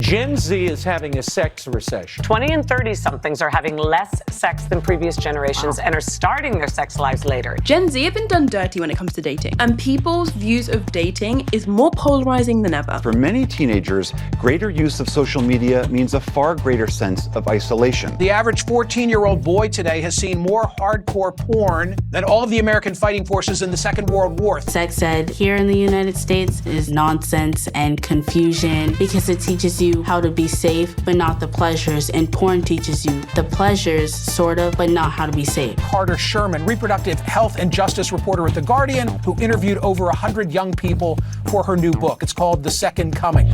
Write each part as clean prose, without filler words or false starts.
Gen Z is having a sex recession. 20 and 30-somethings are having less sex than previous generations and are starting their sex lives later. Gen Z have been done dirty when it comes to dating, and people's views of dating is more polarizing than ever. For many teenagers, greater use of social media means a far greater sense of isolation. The average 14-year-old boy today has seen more hardcore porn than all of the American fighting forces in the Second World War. Sex ed here in the United States is nonsense and confusion because it teaches you how to be safe, but not the pleasures, and porn teaches you the pleasures, sort of, but not how to be safe. Carter Sherman, reproductive health and justice reporter at The Guardian, who interviewed over 100 young people for her new book. It's called The Second Coming.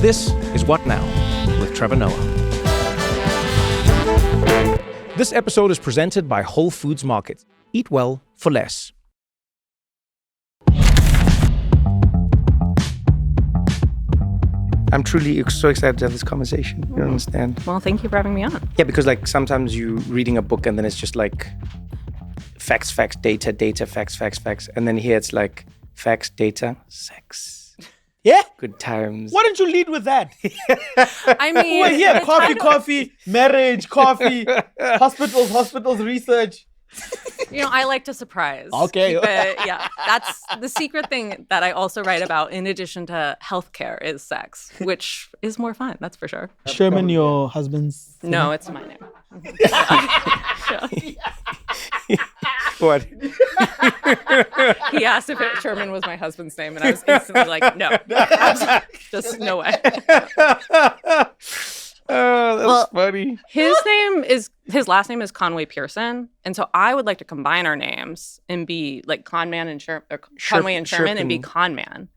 This is What Now with Trevor Noah. This episode is presented by Whole Foods Market. Eat well for less. I'm truly so excited to have this conversation. You don't understand? Well, thank you for having me on. Yeah, because like sometimes you reading a book and then it's just like facts, data, facts. And then here it's like facts, data, sex. Yeah? Good times. Why don't you lead with that? I mean... We're here, coffee, marriage, coffee, hospitals, research. You know, I like to surprise. Okay. But yeah, that's the secret thing that I also write about in addition to healthcare is sex, which is more fun, that's for sure. Sherman, your husband's... No, it's my name. What? He asked if Sherman was my husband's name, and I was instantly like, no. Just no way. Oh, that's funny. His last name is Conway Pearson, and so I would like to combine our names and be like Conman and Conway and Sherman and be Conman.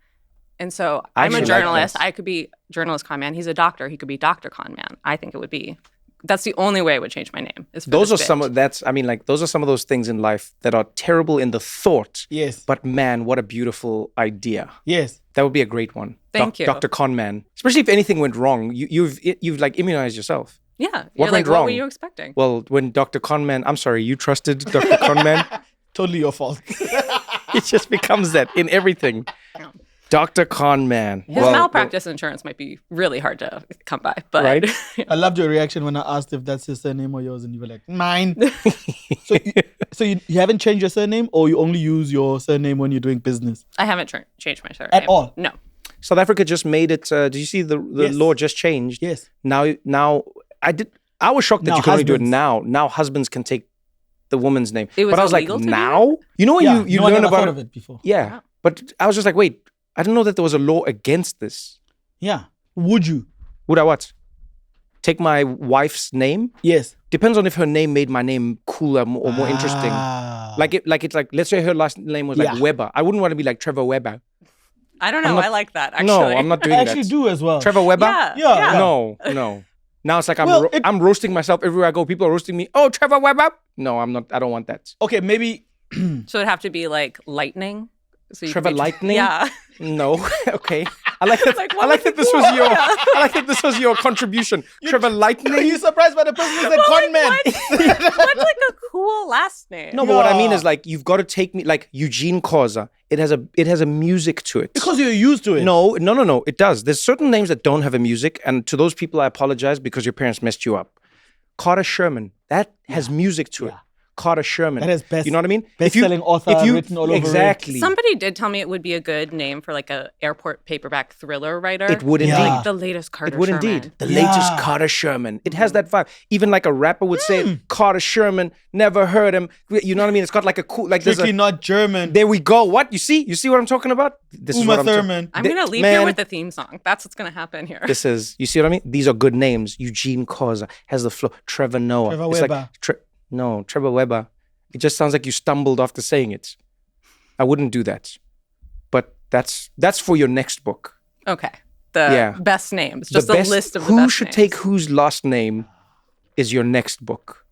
And so I'm a journalist. I could be journalist Conman. He's a doctor. He could be Dr. Conman. I think it would be. That's the only way I would change my name. Those are some of those things in life that are terrible in the thought. Yes. But man, what a beautiful idea. Yes. That would be a great one. Thank you. Dr. Conman. Especially if anything went wrong, you've like immunized yourself. Yeah. What went wrong? What were you expecting? Well, when Dr. Conman, I'm sorry, you trusted Dr. Conman? Totally your fault. It just becomes that in everything. Dr. Conman. His malpractice insurance might be really hard to come by, but right? I loved your reaction when I asked if that's his surname or yours, and you were like, mine. So you haven't changed your surname, or you only use your surname when you're doing business? I haven't changed my surname. At all? No. South Africa just made it, did you see the law just changed? Yes. Now, I was shocked that now you can only do it husbands. now. Now husbands can take the woman's name. It was but I was like, illegal to now? You know when Yeah, you no, I learn never about thought of it before. Yeah. Wow. But I was just like, wait, I didn't know that there was a law against this. Yeah. Would you? Would I what? Take my wife's name? Yes. Depends on if her name made my name cooler or more interesting. It's like, let's say her last name was like Weber. I wouldn't want to be like Trevor Weber. I don't know. I like that, actually. No, I'm not doing I that. actually do as well. Trevor Weber? Yeah. No. Now it's like I'm roasting myself everywhere I go. People are roasting me. Oh, Trevor Weber? No, I'm not. I don't want that. Okay, maybe... So it'd have to be like lightning. So Trevor Lightning? Yeah. No. Okay. I like that. Like, I like that this was your. I like that this was your contribution. Trevor Lightning. Are you surprised by the person who said Conman? What's like a cool last name? No, but what I mean is like you've got to take me like Eugene Causa. It has a music to it. Because you're used to it. No. It does. There's certain names that don't have a music, and to those people I apologize because your parents messed you up. Carter Sherman. That has music to it. Carter Sherman. That is you know what I mean? Best-selling author written all over exactly. Somebody did tell me it would be a good name for like a airport paperback thriller writer. It would indeed. Like the latest Carter Sherman. It would indeed. The latest Carter Sherman. It has that vibe. Even like a rapper would say, Carter Sherman, never heard him. You know what I mean? It's got like a cool... like Strictly not German. There we go. What? You see what I'm talking about? This Uma Thurman. I'm going to leave here with the theme song. That's what's going to happen here. You see what I mean? These are good names. Eugene Causa has the flow. Trevor Noah. Trevor Weber. Like, Trevor Weber. It just sounds like you stumbled after saying it. I wouldn't do that. But that's for your next book. Okay. The best names. Just a list of the best Who should names. take whose last name is your next book.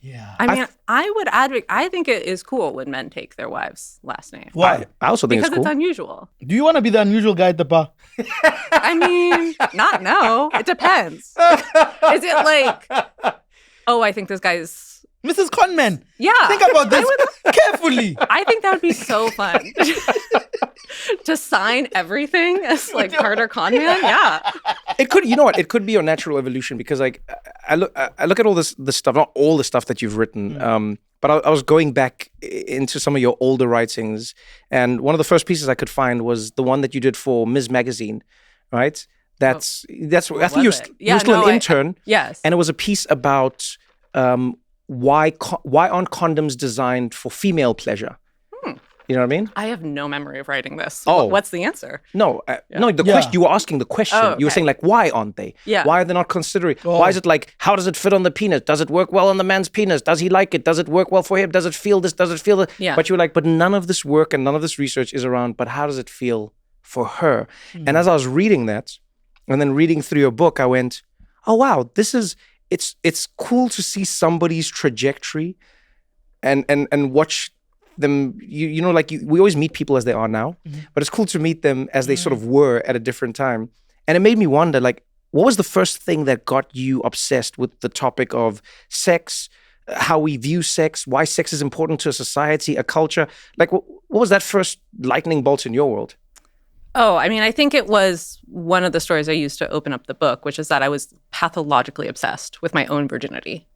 Yeah. I mean, I would advocate. I think it is cool when men take their wives' last name. Why? I also think because it's cool. it's unusual. Do you want to be the unusual guy at the bar? I mean, no. It depends. Is it like, oh, I think this guy's... Mrs. Conman. Yeah. Think about this carefully. I think that would be so fun. assign everything as like Carter Conman? Yeah. It could, you know what? It could be your natural evolution because like I look at all this stuff, not all the stuff that you've written, but I was going back into some of your older writings, and one of the first pieces I could find was the one that you did for Ms. Magazine, right? I think you were still an intern. Yes. And it was a piece about why aren't condoms designed for female pleasure? You know what I mean? I have no memory of writing this. Oh. What's the answer? No, question, you were asking the question. Oh, okay. You were saying like, why aren't they? Yeah. Why are they not considering? Why is it like, how does it fit on the penis? Does it work well on the man's penis? Does he like it? Does it work well for him? Does it feel this? Does it feel that? Yeah. But you were like, but none of this work and none of this research is around, but how does it feel for her? And as I was reading that and then reading through your book, I went, oh wow, it's cool to see somebody's trajectory and watch them, you know, like we always meet people as they are now, but it's cool to meet them as they sort of were at a different time. And it made me wonder, like, what was the first thing that got you obsessed with the topic of sex, how we view sex, why sex is important to a society, a culture? Like, what was that first lightning bolt in your world? Oh, I mean, I think it was one of the stories I used to open up the book, which is that I was pathologically obsessed with my own virginity.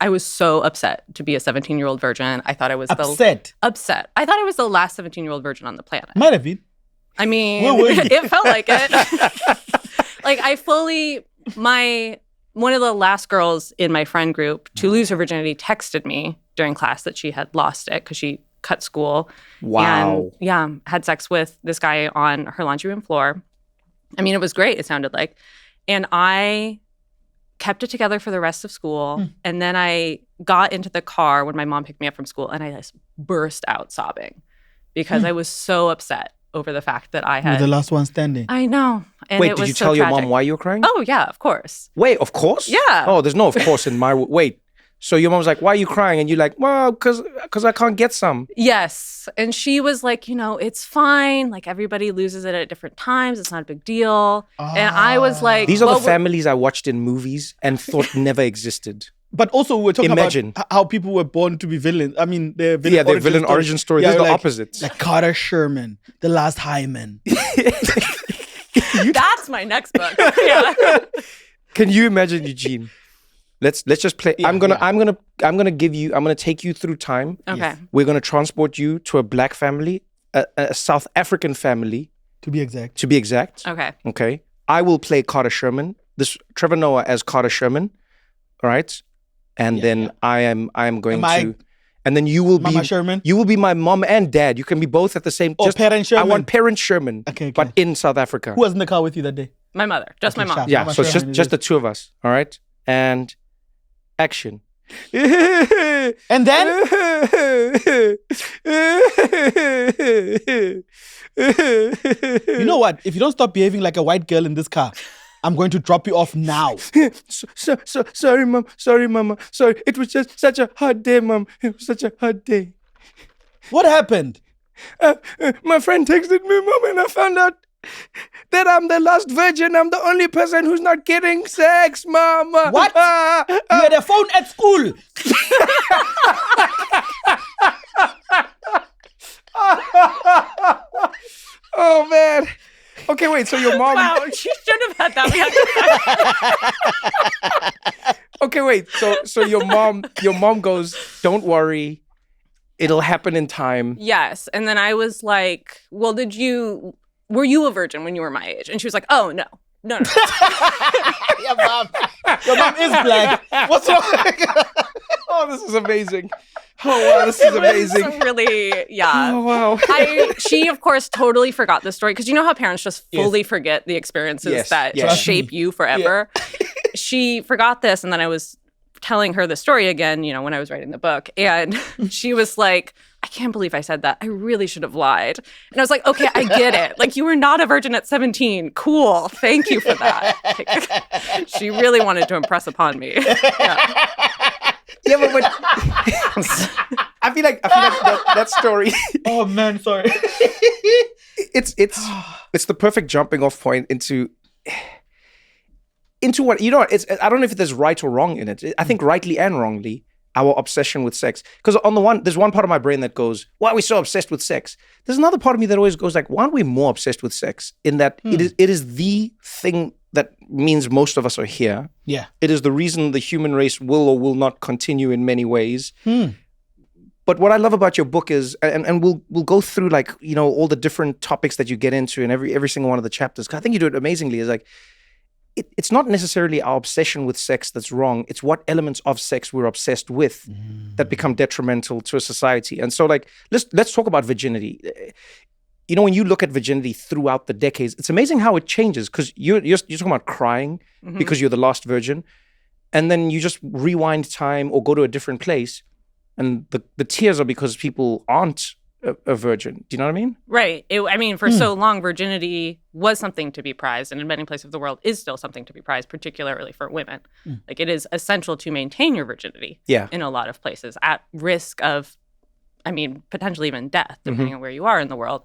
I was so upset to be a 17-year-old virgin. I thought I was upset. I thought I was the last 17-year-old virgin on the planet. Might have been. I mean, Where were you? it felt like it. Like one of the last girls in my friend group to lose her virginity texted me during class that she had lost it because she cut school. Wow. And had sex with this guy on her laundry room floor. I mean, it was great, it sounded like. And I kept it together for the rest of school. And then I got into the car when my mom picked me up from school and I just burst out sobbing because I was so upset over the fact that I had... You're the last one standing. I know. And Wait, it did was you so tell your tragic. mom why you were crying? Oh, yeah, of course. Wait, of course? Yeah. Oh, there's no of course in my... Wait. So your mom's like, why are you crying? And you're like, well, because I can't get some. Yes. And she was like, it's fine. Like, everybody loses it at different times. It's not a big deal. And I was like... These are the families I watched in movies and thought never existed. But also, we're talking Imagine. about how people were born to be villains. I mean, they're villain Yeah, they're villain origin story. Yeah, They're the like, opposites. Like Carter Sherman, The Last Highman. That's my next book. Yeah. Can you imagine, Eugene? Let's just play. I'm gonna take you through time. Okay. We're gonna transport you to a black family, a South African family. To be exact. Okay. Okay. I will play Carter Sherman. This Trevor Noah as Carter Sherman. All right. And then I am going to. And then you will Mama be Sherman? You will be my mom and dad. You can be both at the same. Or Parent Sherman. I want Parent Sherman. Okay. But in South Africa. Who was in the car with you that day? My mother. Just my mom. sharp. Yeah. Mama So it's Sherman just the two of us. All right. And action. And then? You know what? If you don't stop behaving like a white girl in this car, I'm going to drop you off now. Sorry, Mom. Sorry, Mama. Sorry. It was just such a hard day, Mom. It was such a hard day. What happened? My friend texted me, Mom, and I found out that I'm the last virgin. I'm the only person who's not getting sex, Mom. What? You had a phone at school. Oh, man. Okay, wait, so your mom... Wow, she should have had that. Okay, wait, so your mom goes, don't worry, it'll happen in time. Yes. And then I was like, well, were you a virgin when you were my age? And she was like, oh, no. No. Your mom is black. What's wrong? Oh, this is amazing. Oh, wow, this is amazing. It was really, yeah. Oh, wow. She, of course, totally forgot the story because you know how parents just fully forget the experiences that shape you forever. Yeah. She forgot this, and then I was telling her the story again, when I was writing the book, and she was like, I can't believe I said that. I really should have lied. And I was like, okay, I get it. Like, you were not a virgin at 17. Cool. Thank you for that. Like, she really wanted to impress upon me. Yeah, but I feel like that story. Oh man, sorry. It's the perfect jumping off point into what I don't know if there's right or wrong in it. I think rightly and wrongly, our obsession with sex. Because there's one part of my brain that goes, why are we so obsessed with sex? There's another part of me that always goes like, why aren't we more obsessed with sex? In that it is the thing that means most of us are here. Yeah. It is the reason the human race will or will not continue in many ways. But what I love about your book is, and we'll go through like, all the different topics that you get into in every single one of the chapters. 'Cause I think you do it amazingly. Is like, it's not necessarily our obsession with sex that's wrong. It's what elements of sex we're obsessed with that become detrimental to a society. And so like, let's talk about virginity. When you look at virginity throughout the decades, it's amazing how it changes, because you're talking about crying because you're the last virgin. And then you just rewind time or go to a different place, and the tears are because people aren't a virgin. Do you know what I mean? Right. For so long, virginity was something to be prized, and in many places of the world is still something to be prized, particularly for women. Like, it is essential to maintain your virginity in a lot of places, at risk of, potentially even death, depending on where you are in the world.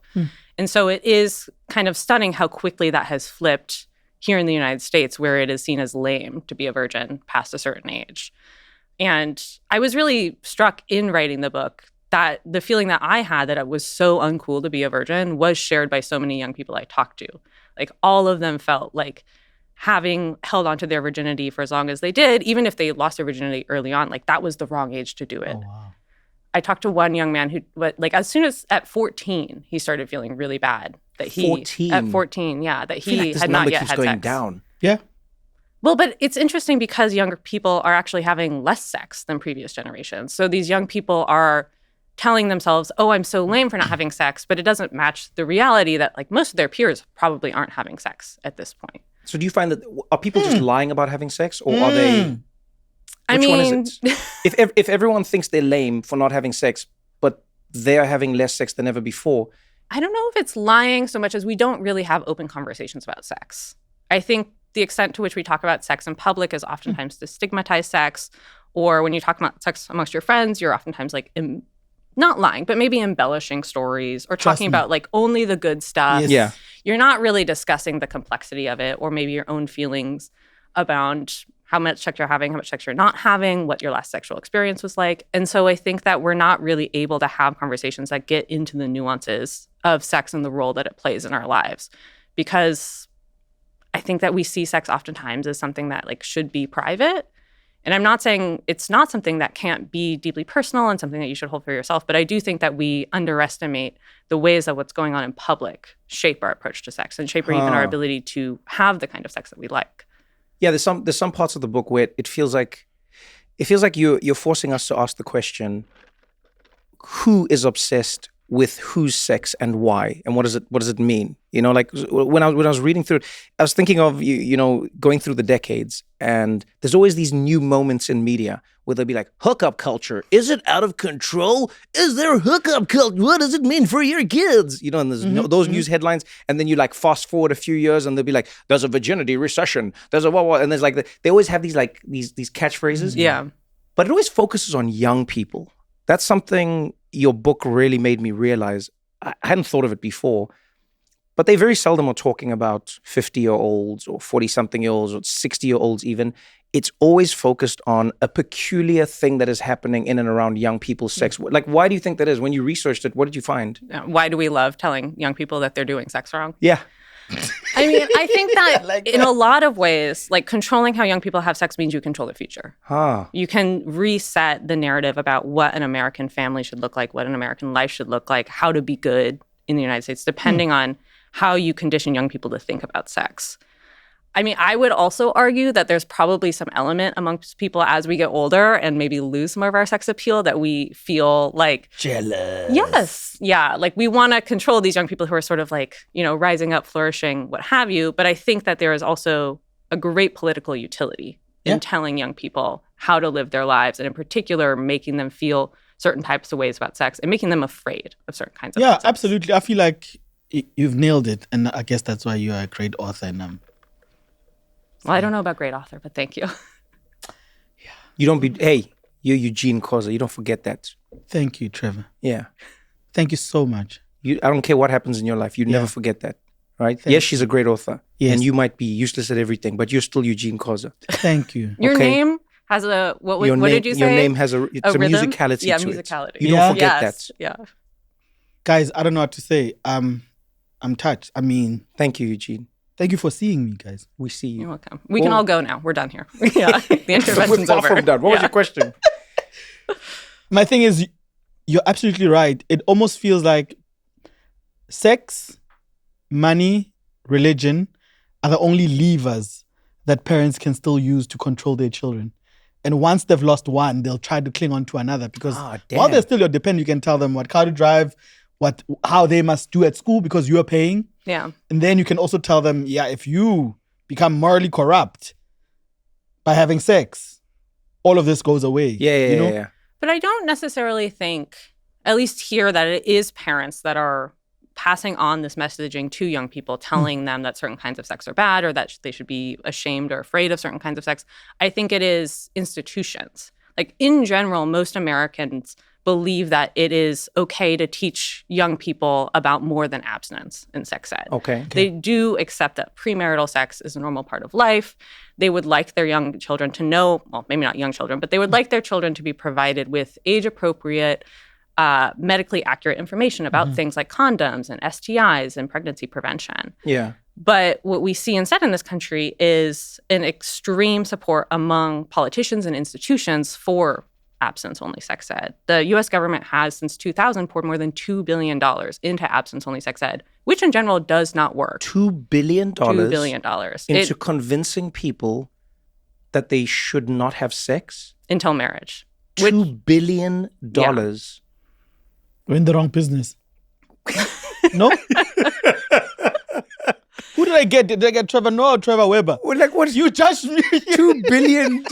And so it is kind of stunning how quickly that has flipped here in the United States, where it is seen as lame to be a virgin past a certain age. And I was really struck in writing the book that the feeling that I had that it was so uncool to be a virgin was shared by so many young people I talked to. Like, all of them felt like having held onto their virginity for as long as they did, even if they lost their virginity early on, like, that was the wrong age to do it. Oh, wow. I talked to one young man who, as soon as at 14, he started feeling really bad. That he 14? At 14, yeah, that he had not yet had going sex. Down. Yeah. Well, but it's interesting because younger people are actually having less sex than previous generations. So these young people are telling themselves, oh, I'm so lame for not having sex, but it doesn't match the reality that like most of their peers probably aren't having sex at this point. So do you find that, are people just lying about having sex, or are they... Which one is it? If everyone thinks they're lame for not having sex, but they're having less sex than ever before. I don't know if it's lying so much as we don't really have open conversations about sex. I think the extent to which we talk about sex in public is oftentimes to stigmatize sex, or when you talk about sex amongst your friends, you're oftentimes like not lying, but maybe embellishing stories or talking about like only the good stuff. Yes. Yeah. You're not really discussing the complexity of it, or maybe your own feelings about how much sex you're having, how much sex you're not having, what your last sexual experience was like. And so I think that we're not really able to have conversations that get into the nuances of sex and the role that it plays in our lives, because I think that we see sex oftentimes as something that like should be private. And I'm not saying it's not something that can't be deeply personal and something that you should hold for yourself, but I do think that we underestimate the ways that what's going on in public shape our approach to sex and shape even our ability to have the kind of sex that we like. Yeah, there's some parts of the book where it feels like you're forcing us to ask the question, who is obsessed with whose sex and why, and what does it mean? Like when I was reading through it, I was thinking of going through the decades, and there's always these new moments in media where they'll be like, hookup culture, is it out of control? Is there hookup culture? What does it mean for your kids? And there's those news headlines, and then you like fast forward a few years, and they'll be like, there's a virginity recession, there's a what, and there's like they always have these like these catchphrases. Yeah, but it always focuses on young people. That's something your book really made me realize. I hadn't thought of it before, but they very seldom are talking about 50-year-olds or 40-something-year-olds or 60-year-olds even. It's always focused on a peculiar thing that is happening in and around young people's sex. Like, why do you think that is? When you researched it, what did you find? Why do we love telling young people that they're doing sex wrong? Yeah. I think that in a lot of ways, like controlling how young people have sex means you control their future. You can reset the narrative about what an American family should look like, what an American life should look like, how to be good in the United States, depending on how you condition young people to think about sex. I would also argue that there's probably some element amongst people as we get older and maybe lose some of our sex appeal that we feel like jealous. Yes. Yeah. Like we want to control these young people who are sort of like, rising up, flourishing, what have you. But I think that there is also a great political utility in telling young people how to live their lives, and in particular, making them feel certain types of ways about sex and making them afraid of certain kinds of sex. Absolutely. I feel like you've nailed it. And I guess that's why you are a great author. And well, I don't know about great author, but thank you. You're Eugene Koza. You don't forget that. Thank you, Trevor. Yeah. Thank you so much. I don't care what happens in your life. You never forget that, right? Yes, she's a great author. Yes. And you might be useless at everything, but you're still Eugene Koza. Thank you. Your name has a what Your did you say? Your name has it's a rhythm? musicality Yeah, to musicality. it. You don't forget yes. that. Yeah. Guys, I don't know what to say. I'm touched. I mean, Thank you, Eugene. thank you for seeing me, guys. We see you. You're welcome. We can all go now. We're done here. Yeah. The intervention's We're far over. from done. What was your question? My thing is, you're absolutely right. It almost feels like sex, money, religion are the only levers that parents can still use to control their children. And once they've lost one, they'll try to cling on to another because while they're still your dependent, you can tell them what car to drive, how they must do at school because you're paying. Yeah. And then you can also tell them, yeah, if you become morally corrupt by having sex, all of this goes away. Yeah. But I don't necessarily think, at least here, that it is parents that are passing on this messaging to young people, telling them that certain kinds of sex are bad or that they should be ashamed or afraid of certain kinds of sex. I think it is institutions. Like, in general, most Americans believe that it is okay to teach young people about more than abstinence in sex ed. Okay. They do accept that premarital sex is a normal part of life. They would like their young children to know, well, maybe not young children, but they would like their children to be provided with age-appropriate, medically accurate information about things like condoms and STIs and pregnancy prevention. Yeah. But what we see instead in this country is an extreme support among politicians and institutions for abstinence-only sex ed. The U.S. government has, since 2000, poured more than $2 billion into abstinence-only sex ed, which in general does not work. $2 billion? $2 billion. Into convincing people that they should not have sex? Until marriage. $2 billion? Yeah. We're in the wrong business. No? Who did I get? Did I get Trevor Noah or Trevor Weber? Well, like, what? You judged me. $2 billion.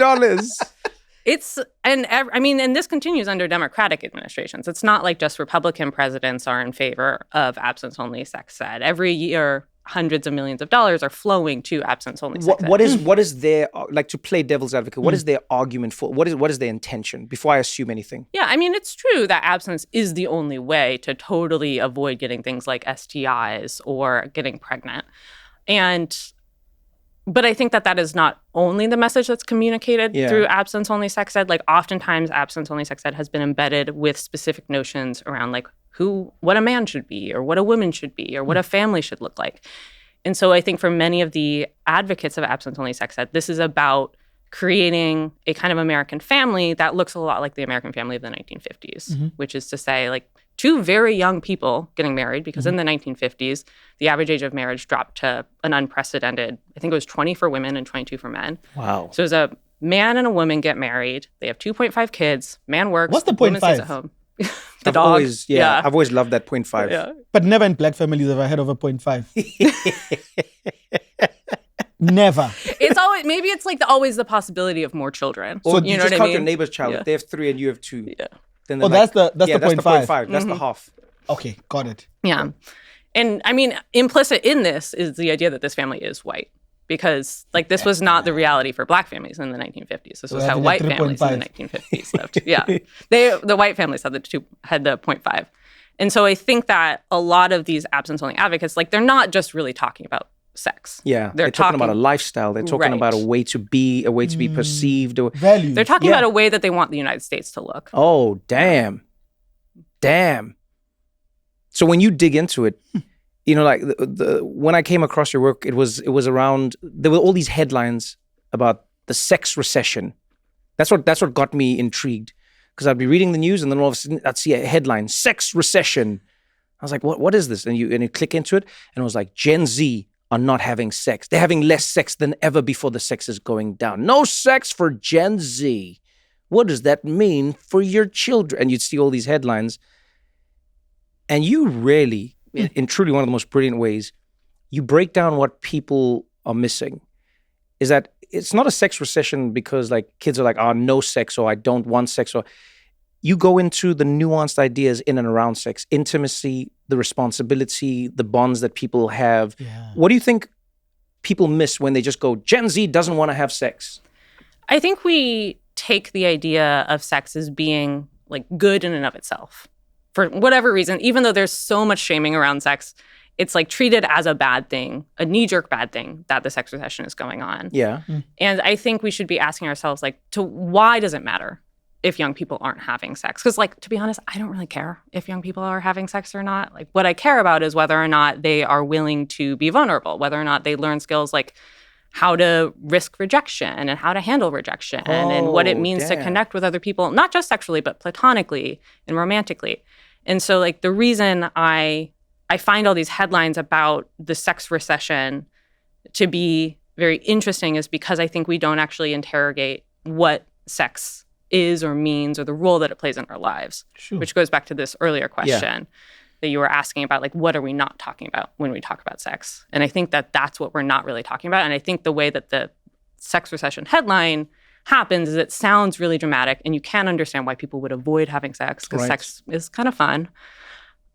And this continues under Democratic administrations. It's not like just Republican presidents are in favor of abstinence-only sex ed. Every year, hundreds of millions of dollars are flowing to abstinence-only sex ed. What is their, like, to play devil's advocate, what is their argument for? What is their intention before I assume anything? Yeah, I mean, it's true that abstinence is the only way to totally avoid getting things like STIs or getting pregnant. But I think that is not only the message that's communicated through abstinence-only sex ed. Like, oftentimes, abstinence-only sex ed has been embedded with specific notions around, like, what a man should be or what a woman should be or what a family should look like. And so I think for many of the advocates of abstinence-only sex ed, this is about creating a kind of American family that looks a lot like the American family of the 1950s, which is to say, like, two very young people getting married, because in the 1950s, the average age of marriage dropped to an unprecedented, I think it was 20 for women and 22 for men. Wow. So it was a man and a woman get married. They have 2.5 kids. Man works. What's the woman 0.5? stays at home. The dog. I've always loved that 0.5. Yeah. But never in black families have I heard of a 0.5. Never. It's always, maybe it's like always the possibility of more children. So you you know just what I count mean? your neighbor's child. Yeah. If they have 3 and you have 2. Yeah. Then Oh, that's the 0.5. 0.5. That's the half. Okay, got it. Yeah. And I mean, implicit in this is the idea that this family is white. Because, like, this was not the reality for black families in the 1950s. This was how white families in the 1950s lived. Yeah. The white families had the 0.5. And so I think that a lot of these abstinence-only advocates, like, they're not just really talking about sex. Yeah. They're talking about a lifestyle. They're talking about a way to be, a way to be perceived. Values. They're talking about a way that they want the United States to look. Oh, damn. So when you dig into it, you know, like when I came across your work, it was around, there were all these headlines about the sex recession. That's what got me intrigued, because I'd be reading the news and then all of a sudden I'd see a headline, sex recession. I was like, what is this? And you click into it and it was like, Gen Z are not having sex. They're having less sex than ever before. The sex is going down. No sex for Gen Z. What does that mean for your children? And you'd see all these headlines. And you really, in truly one of the most brilliant ways, you break down what people are missing. Is that it's not a sex recession because, like, kids are like, oh, no sex, or I don't want sex. Or you go into the nuanced ideas in and around sex, intimacy, the responsibility, the bonds that people have. Yeah. What do you think people miss when they just go, Gen Z doesn't want to have sex? I think we take the idea of sex as being, like, good in and of itself. For whatever reason, even though there's so much shaming around sex, it's like treated as a bad thing, a knee-jerk bad thing that the sex recession is going on. Yeah. And I think we should be asking ourselves, like, to why does it matter if young people aren't having sex? Because, like, to be honest, I don't really care if young people are having sex or not. Like, what I care about is whether or not they are willing to be vulnerable, whether or not they learn skills like how to risk rejection and how to handle rejection and what it means to connect with other people, not just sexually, but platonically and romantically. And so, like, the reason I find all these headlines about the sex recession to be very interesting is because I think we don't actually interrogate what sex is or means or the role that it plays in our lives, which goes back to this earlier question that you were asking about, like, what are we not talking about when we talk about sex? And I think that that's what we're not really talking about. And I think the way that the sex recession headline happens is it sounds really dramatic and you can't understand why people would avoid having sex because sex is kind of fun.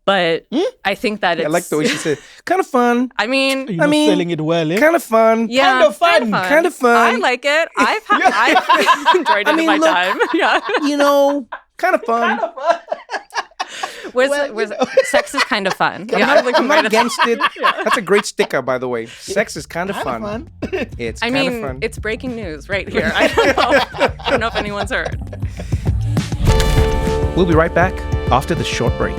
But I think that it's... I like the way she said, kind of fun. I mean... You're not selling it well, eh? Kind of fun. Yeah, kind of fun. Kind of fun. I like it. I've enjoyed it in my time. Yeah. You know, kind of fun. Sex is kind of fun. I'm not against it. That's a great sticker, by the way. Sex is kind of fun. It's kind of fun. It's breaking news right here. I don't know if anyone's heard. We'll be right back after this short break.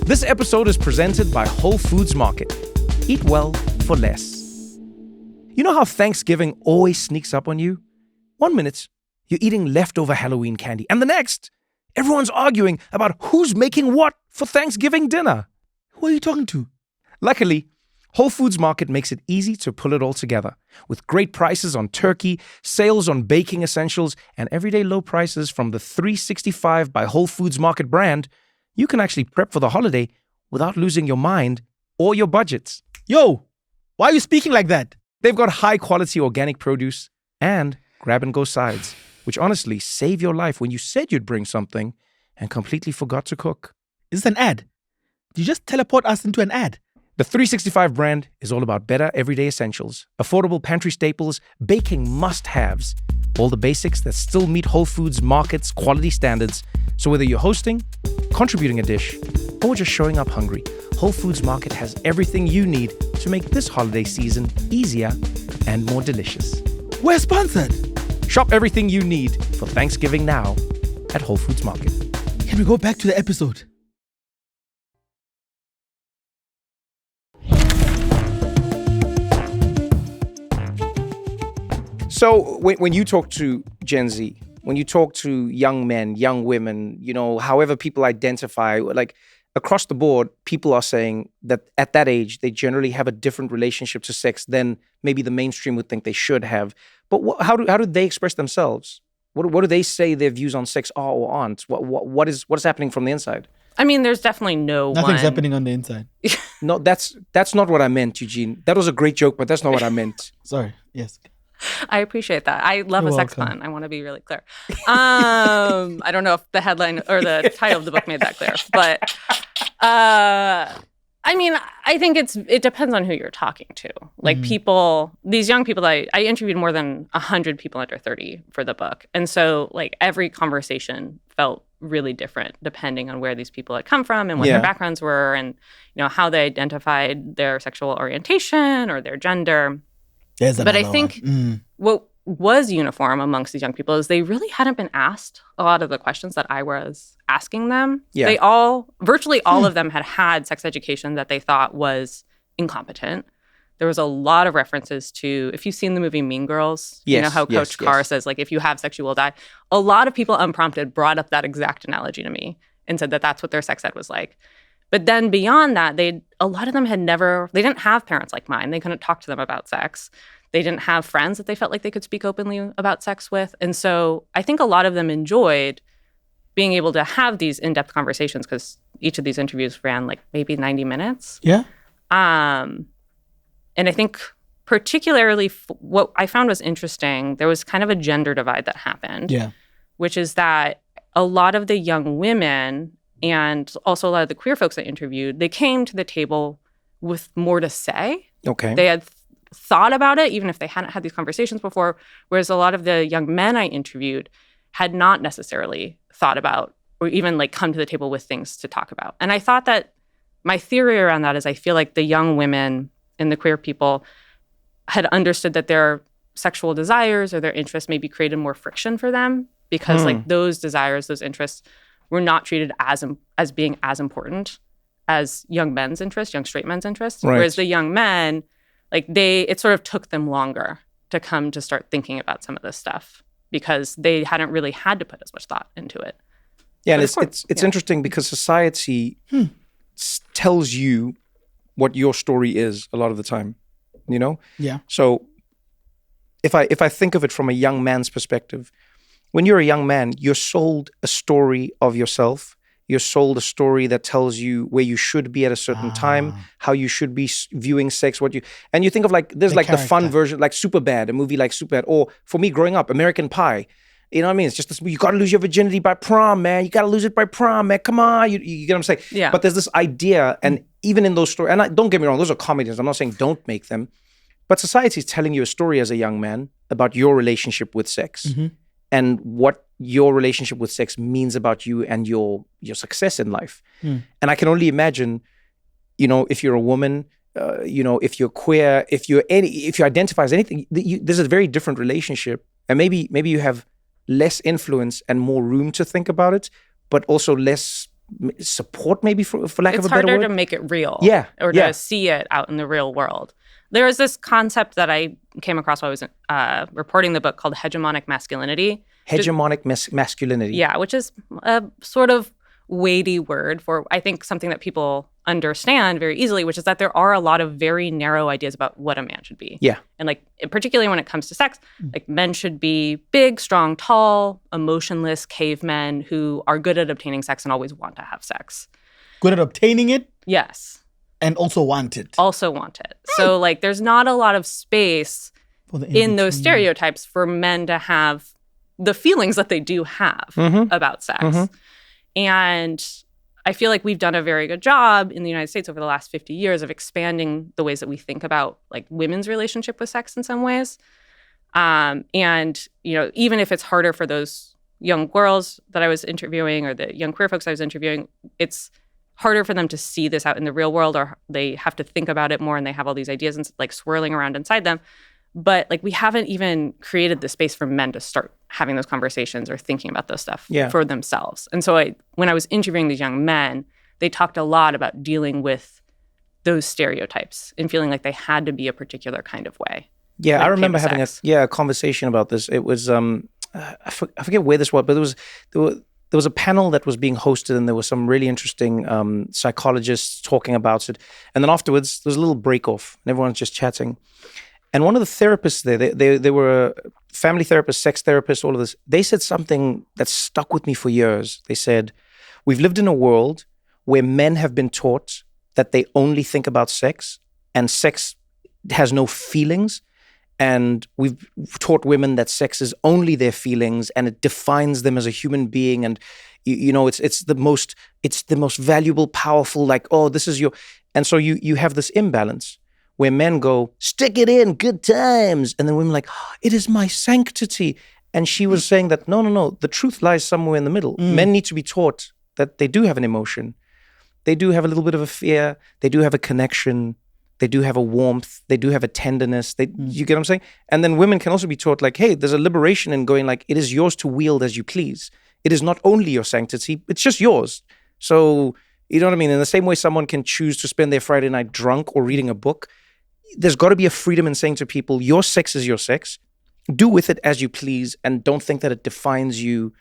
This episode is presented by Whole Foods Market. Eat well for less. You know how Thanksgiving always sneaks up on you? 1 minute, you're eating leftover Halloween candy, and the next, everyone's arguing about who's making what for Thanksgiving dinner. Who are you talking to? Luckily, Whole Foods Market makes it easy to pull it all together. With great prices on turkey, sales on baking essentials, and everyday low prices from the 365 by Whole Foods Market brand, you can actually prep for the holiday without losing your mind or your budgets. Yo, why are you speaking like that? They've got high-quality organic produce and grab-and-go sides, which honestly save your life when you said you'd bring something and completely forgot to cook. Is this an ad? Did you just teleport us into an ad? The 365 brand is all about better everyday essentials, affordable pantry staples, baking must-haves, all the basics that still meet Whole Foods Market's quality standards. So whether you're hosting, contributing a dish, or just showing up hungry, Whole Foods Market has everything you need to make this holiday season easier and more delicious. We're sponsored. Shop everything you need for Thanksgiving now at Whole Foods Market. Can we go back to the episode? So when you talk to Gen Z, when you talk to young men, young women, you know, however people identify, like across the board, people are saying that at that age, they generally have a different relationship to sex than maybe the mainstream would think they should have. But how do they express themselves? What do they say their views on sex are or aren't? What is happening from the inside? I mean, there's definitely Nothing's happening on the inside. No, that's not what I meant, Eugene. That was a great joke, but that's not what I meant. Sorry. Yes. I appreciate that. I love You're a sex welcome. pun. I want to be really clear. I don't know if the headline or the title of the book made that clear, but I mean, I think it depends on who you're talking to. Like people, these young people, I interviewed more than 100 people under 30 for the book. And so like every conversation felt really different depending on where these people had come from and what their backgrounds were and, you know, how they identified their sexual orientation or their gender. But I think what was uniform amongst these young people is they really hadn't been asked a lot of the questions that I was asking them. Yeah. They virtually all of them had sex education that they thought was incompetent. There was a lot of references to, if you've seen the movie Mean Girls, you know how Coach Carr says, like, if you have sex, you will die. A lot of people unprompted brought up that exact analogy to me and said that that's what their sex ed was like. But then beyond that, a lot of them they didn't have parents like mine. They couldn't talk to them about sex. They didn't have friends that they felt like they could speak openly about sex with. And so I think a lot of them enjoyed being able to have these in-depth conversations because each of these interviews ran like maybe 90 minutes. Yeah. And I think particularly what I found was interesting, there was kind of a gender divide that happened. Yeah. Which is that a lot of the young women and also a lot of the queer folks I interviewed, they came to the table with more to say. Okay. They had thought about it, even if they hadn't had these conversations before, whereas a lot of the young men I interviewed had not necessarily thought about or even like come to the table with things to talk about. And I thought that my theory around that is I feel like the young women and the queer people had understood that their sexual desires or their interests maybe created more friction for them because like those desires, those interests were not treated as being as important as young men's interests, young straight men's interests. Right. Whereas the young men, like it sort of took them longer to come to start thinking about some of this stuff because they hadn't really had to put as much thought into it. Yeah, and it's interesting because society tells you what your story is a lot of the time, you know? Yeah. So if I think of it from a young man's perspective, when you're a young man, you're sold a story of yourself. You're sold a story that tells you where you should be at a certain time, how you should be viewing sex, and you think of like, there's like the fun version, like Superbad, a movie like Superbad, or for me growing up, American Pie. You know what I mean? It's just this, you got to lose your virginity by prom, man. You got to lose it by prom, man. Come on. You get what I'm saying? Yeah. But there's this idea, and even in those stories, and don't get me wrong, those are comedies. I'm not saying don't make them. But society is telling you a story as a young man about your relationship with sex and what your relationship with sex means about you and your success in life. And I can only imagine, you know, if you're a woman, you know, if you're queer, if you identify as anything, there's a very different relationship. And maybe you have less influence and more room to think about it, but also less support, maybe for lack of a better word. It's harder to make it real. Yeah. Or to see it out in the real world. There was this concept that I came across while I was reporting the book called hegemonic masculinity. Hegemonic masculinity. Yeah, which is a sort of weighty word for, I think, something that people understand very easily, which is that there are a lot of very narrow ideas about what a man should be. Yeah. And like, particularly when it comes to sex, like men should be big, strong, tall, emotionless cavemen who are good at obtaining sex and always want to have sex. Good at obtaining it? Yes. And also want it. Also want it. So like, there's not a lot of space in those stereotypes for men to have the feelings that they do have about sex. And I feel like we've done a very good job in the United States over the last 50 years of expanding the ways that we think about like women's relationship with sex in some ways. And, you know, even if it's harder for those young girls that I was interviewing or the young queer folks I was interviewing, it's harder for them to see this out in the real world, or they have to think about it more and they have all these ideas and like swirling around inside them. But like, we haven't even created the space for men to start having those conversations or thinking about those stuff for themselves. And so when I was interviewing these young men, they talked a lot about dealing with those stereotypes and feeling like they had to be a particular kind of way. Yeah, I remember having a conversation about this. It was, I forget where this was, but there was a panel that was being hosted and there was some really interesting psychologists talking about it. And then afterwards, there was a little break off and everyone's just chatting. And one of the therapists there, they were a family therapist, sex therapist, all of this. They said something that stuck with me for years. They said, we've lived in a world where men have been taught that they only think about sex and sex has no feelings. And we've taught women that sex is only their feelings and it defines them as a human being. And, you know, it's the most valuable, powerful, like, oh, this is your, and so you have this imbalance where men go, stick it in, good times. And then women are like, oh, it is my sanctity. And she was saying that, no, the truth lies somewhere in the middle. Men need to be taught that they do have an emotion. They do have a little bit of a fear. They do have a connection. They do have a warmth. They do have a tenderness. You get what I'm saying? And then women can also be taught like, hey, there's a liberation in going like, it is yours to wield as you please. It is not only your sanctity, it's just yours. So, you know what I mean? In the same way someone can choose to spend their Friday night drunk or reading a book, there's got to be a freedom in saying to people, your sex is your sex. Do with it as you please and don't think that it defines you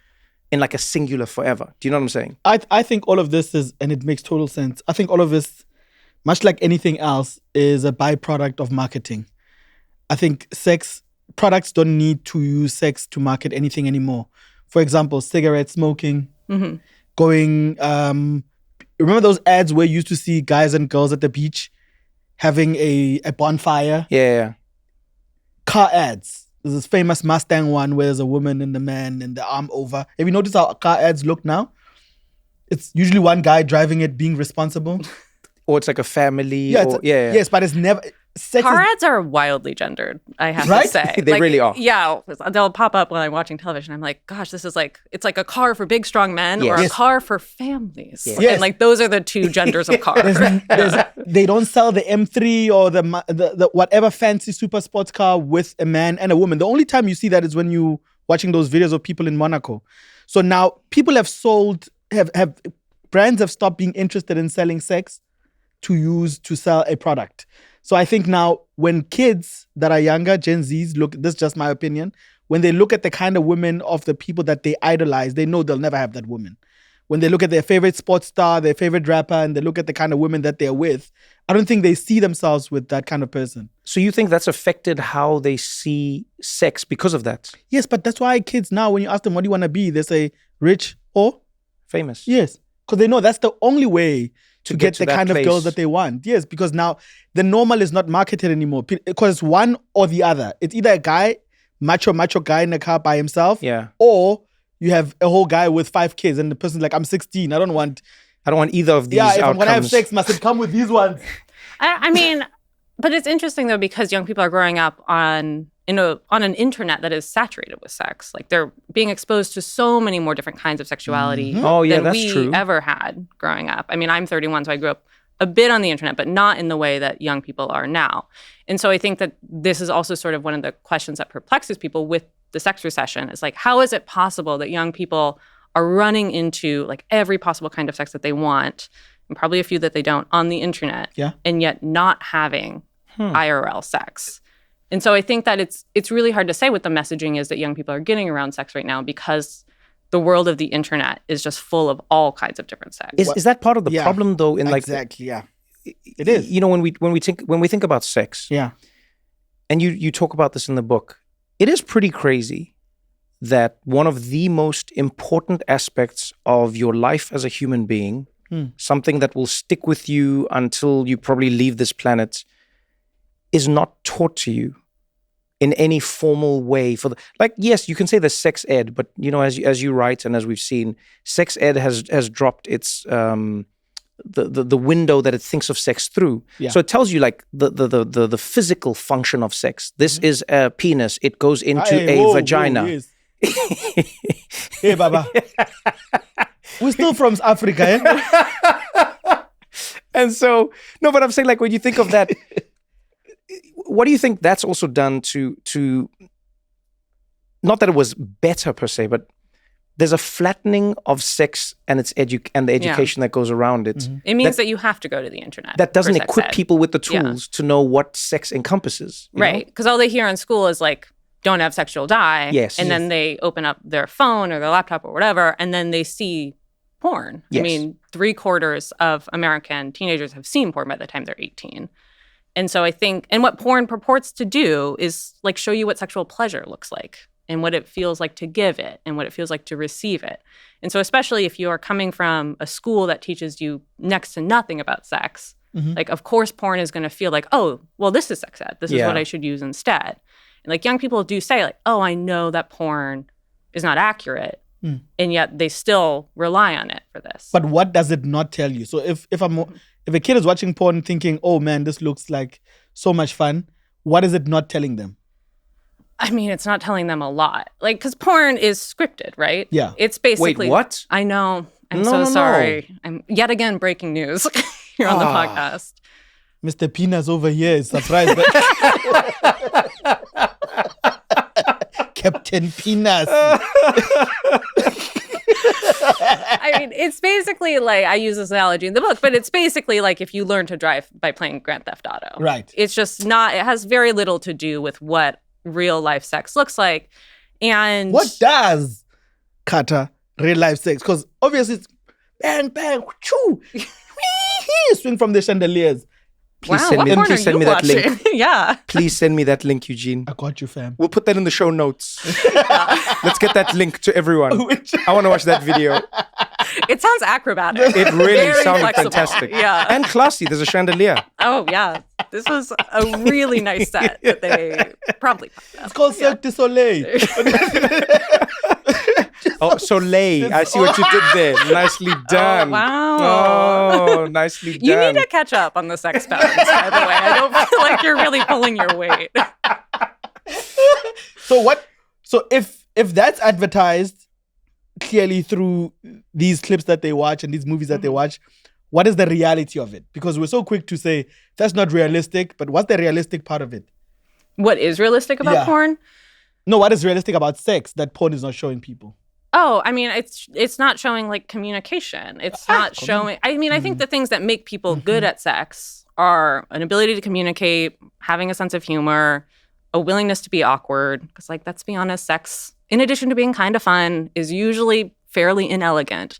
in like a singular forever. Do you know what I'm saying? I think all of this is, and it makes total sense. I think all of this, much like anything else, is a byproduct of marketing. I think sex products don't need to use sex to market anything anymore. For example, cigarette smoking, going, remember those ads where you used to see guys and girls at the beach having a bonfire? Yeah. Car ads. There's this famous Mustang one where there's a woman and the man and the arm over. Have you noticed how car ads look now? It's usually one guy driving it, being responsible. Or it's like a family. Yes, but it's never... car ads are wildly gendered, I have to say. They really are. Yeah, they'll pop up when I'm watching television. I'm like, gosh, this is like, it's like a car for big, strong men or a car for families. Yes. And like, those are the two genders of cars. They don't sell the M3 or the whatever fancy super sports car with a man and a woman. The only time you see that is when you watching those videos of people in Monaco. So now people have brands have stopped being interested in selling sex to sell a product. So I think now when kids that are younger, Gen Zs, look, this is just my opinion, when they look at the kind of women of the people that they idolize, they know they'll never have that woman. When they look at their favorite sports star, their favorite rapper, and they look at the kind of women that they're with, I don't think they see themselves with that kind of person. So you think that's affected how they see sex because of that? Yes, but that's why kids now, when you ask them, what do you want to be? They say rich or famous. Yes, because they know that's the only way to get the kind place. Of girls that they want. Yes, because now the normal is not marketed anymore. Because it's one or the other. It's either a guy, macho guy in the car by himself, or you have a whole guy with 5 kids and the person's like, I'm 16. I don't want either of these outcomes. If I'm going to have sex, must it come with these ones? I mean, but it's interesting though, because young people are growing up on an internet that is saturated with sex. Like they're being exposed to so many more different kinds of sexuality than we ever had growing up. I mean, I'm 31, so I grew up a bit on the internet, but not in the way that young people are now. And so I think that this is also sort of one of the questions that perplexes people with the sex recession. Is like, how is it possible that young people are running into like every possible kind of sex that they want, and probably a few that they don't, on the internet, and yet not having IRL sex? And so I think that it's really hard to say what the messaging is that young people are getting around sex right now, because the world of the internet is just full of all kinds of different sex. Is that part of the problem though? Exactly, it is. You know, when we think about sex, and you talk about this in the book, it is pretty crazy that one of the most important aspects of your life as a human being, something that will stick with you until you probably leave this planet, is not taught to you in any formal way. Yes, you can say there's sex ed, but you know, as you write and as we've seen, sex ed has dropped its the window that it thinks of sex through. So it tells you like the physical function of sex. This is a penis. It goes into a vagina. Yes. Hey, Baba. We're still from Africa, eh? And so, no, but I'm saying like when you think of that, what do you think that's also done to not that it was better per se, but there's a flattening of sex and its and the education that goes around it. It means that you have to go to the internet. That doesn't equip people with the tools to know what sex encompasses. Right. Because all they hear in school is like, don't have sex, you'll die. Yes. And then they open up their phone or their laptop or whatever, and then they see porn. Yes. I mean, 3/4 of American teenagers have seen porn by the time they're 18. And so I think, and what porn purports to do is like show you what sexual pleasure looks like and what it feels like to give it and what it feels like to receive it. And so especially if you are coming from a school that teaches you next to nothing about sex, like of course porn is going to feel like, oh, well, this is sex ed. This is what I should use instead. And like young people do say like, oh, I know that porn is not accurate. And yet they still rely on it for this. But what does it not tell you? So if a kid is watching porn thinking, oh man, this looks like so much fun, what is it not telling them? I mean, it's not telling them a lot. Like, because porn is scripted, right? Yeah. It's basically... Wait, what? I know. I'm so sorry. I'm yet again breaking news here on the podcast. Mr. Penis over here is surprised. Captain Penis. I mean, it's basically like, I use this analogy in the book, but it's basically like if you learn to drive by playing Grand Theft Auto. Right. It's just not, it has very little to do with what real life sex looks like. And what does, Carter, real life sex? Because obviously it's bang, bang, choo, swing from the chandeliers. Please send me that link. Yeah. Please send me that link, Eugene. I got you, fam. We'll put that in the show notes. Let's get that link to everyone. I want to watch that video. It sounds acrobatic. It really Very sounds flexible. fantastic. Yeah. And classy. There's a chandelier. Oh, yeah. This was a really nice set that they probably popped up. It's called Cirque du Soleil. Oh, Soleil. I see what you did there. Nicely done. Oh, wow. Oh, nicely done. You need to catch up on the sex puns, by the way. I don't feel like you're really pulling your weight. So if that's advertised clearly through these clips that they watch and these movies that they watch, what is the reality of it? Because we're so quick to say that's not realistic, but what's the realistic part of it? What is realistic about porn? No, what is realistic about sex that porn is not showing people? Oh, I mean, it's not showing like communication. It's not showing. I mean, I think the things that make people good at sex are an ability to communicate, having a sense of humor, a willingness to be awkward. Because, like, let's be honest, sex, in addition to being kind of fun, is usually fairly inelegant,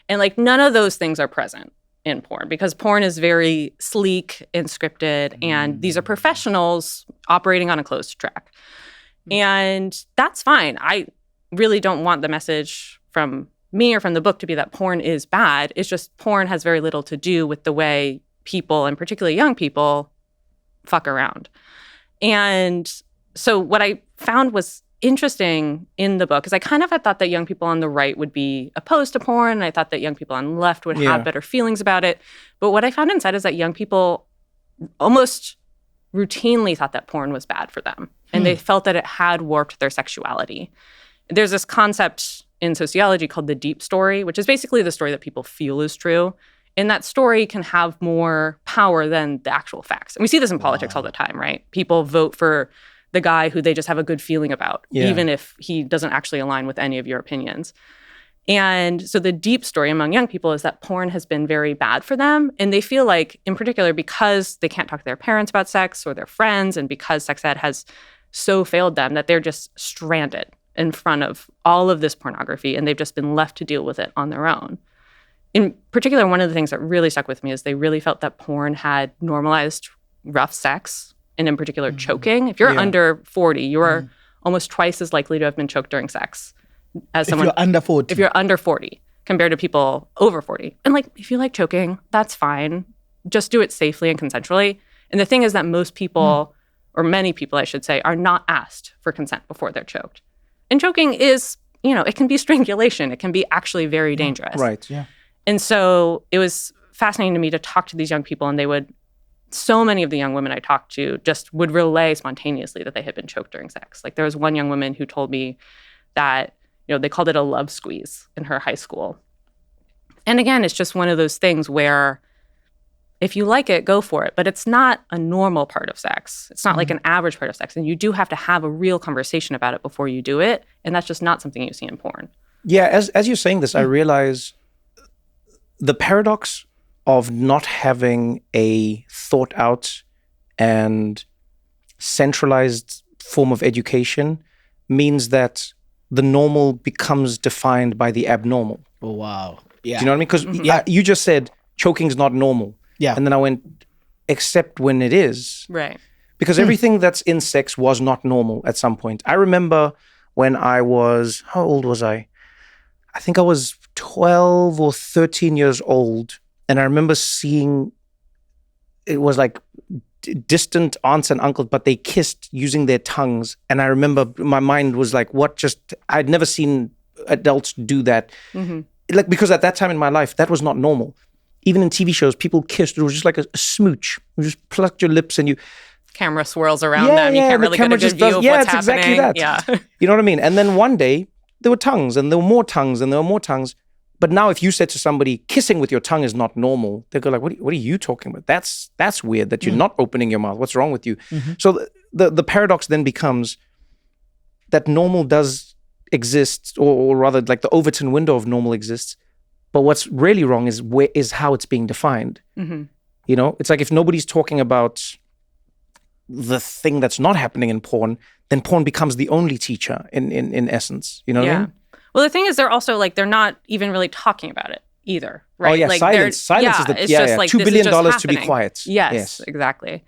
and like none of those things are present in porn because porn is very sleek and scripted, and these are professionals operating on a closed track. And that's fine. I really don't want the message from me or from the book to be that porn is bad. It's just porn has very little to do with the way people, and particularly young people, fuck around. And so what I found was interesting in the book is I kind of had thought that young people on the right would be opposed to porn. And I thought that young people on the left would have better feelings about it. But what I found inside is that young people almost routinely thought that porn was bad for them. And they felt that it had warped their sexuality. There's this concept in sociology called the deep story, which is basically the story that people feel is true. And that story can have more power than the actual facts. And we see this in politics all the time, right? People vote for the guy who they just have a good feeling about, even if he doesn't actually align with any of your opinions. And so the deep story among young people is that porn has been very bad for them. And they feel like, in particular, because they can't talk to their parents about sex or their friends, and because sex ed has so failed them, that they're just stranded in front of all of this pornography, and they've just been left to deal with it on their own. In particular, one of the things that really stuck with me is they really felt that porn had normalized rough sex, and in particular, choking. If you're under 40, you are almost twice as likely to have been choked during sex as someone. If you're under 40. If you're under 40, compared to people over 40. And like, if you like choking, that's fine. Just do it safely and consensually. And the thing is that most people, or many people, I should say, are not asked for consent before they're choked. And choking is, it can be strangulation. It can be actually very dangerous. Right, yeah. And so it was fascinating to me to talk to these young people, and so many of the young women I talked to just would relay spontaneously that they had been choked during sex. Like, there was one young woman who told me that, they called it a love squeeze in her high school. And again, it's just one of those things where if you like it, go for it. But it's not a normal part of sex. It's not like an average part of sex. And you do have to have a real conversation about it before you do it. And that's just not something you see in porn. Yeah, as you're saying this, I realize the paradox of not having a thought out and centralized form of education means that the normal becomes defined by the abnormal. Oh, wow. Yeah. Do you know what I mean? Because you just said choking's not normal. Yeah. And then I went, except when it is. Right. Because everything that's in sex was not normal at some point. I remember when I was, how old was I? I think I was 12 or 13 years old. And I remember seeing, it was like distant aunts and uncles, but they kissed using their tongues. And I remember my mind was like, I'd never seen adults do that. Like, because at that time in my life, that was not normal. Even in TV shows, people kissed. It was just like a smooch. You just plucked your lips and you... Camera swirls around them. You can't really get a good view of what's happening. Exactly that. Yeah. You know what I mean? And then one day, there were tongues, and there were more tongues, and there were more tongues. But now if you said to somebody, kissing with your tongue is not normal, they go like, what are you talking about? That's weird that you're not opening your mouth. What's wrong with you? So the paradox then becomes that normal does exist, or rather like the Overton window of normal exists. But what's really wrong is how it's being defined. It's like if nobody's talking about the thing that's not happening in porn, then porn becomes the only teacher in essence. You know what I mean? Well, the thing is, they're also like, they're not even really talking about it either, right? Oh, yeah, like, silence. Silence is it's just like, $2 billion to be happening. quiet. Yes, exactly.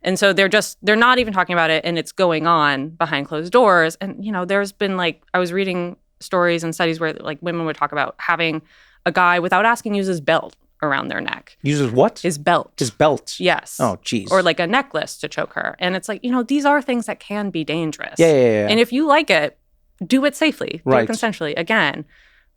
And so they're not even talking about it, and it's going on behind closed doors. And, there's been like, I was reading stories and studies where like women would talk about having a guy, without asking, use his belt around their neck. Uses what? His belt. His belt. Yes. Oh, geez. Or like a necklace to choke her. And it's like, these are things that can be dangerous. Yeah. And if you like it, do it safely, do Right. it consensually, again.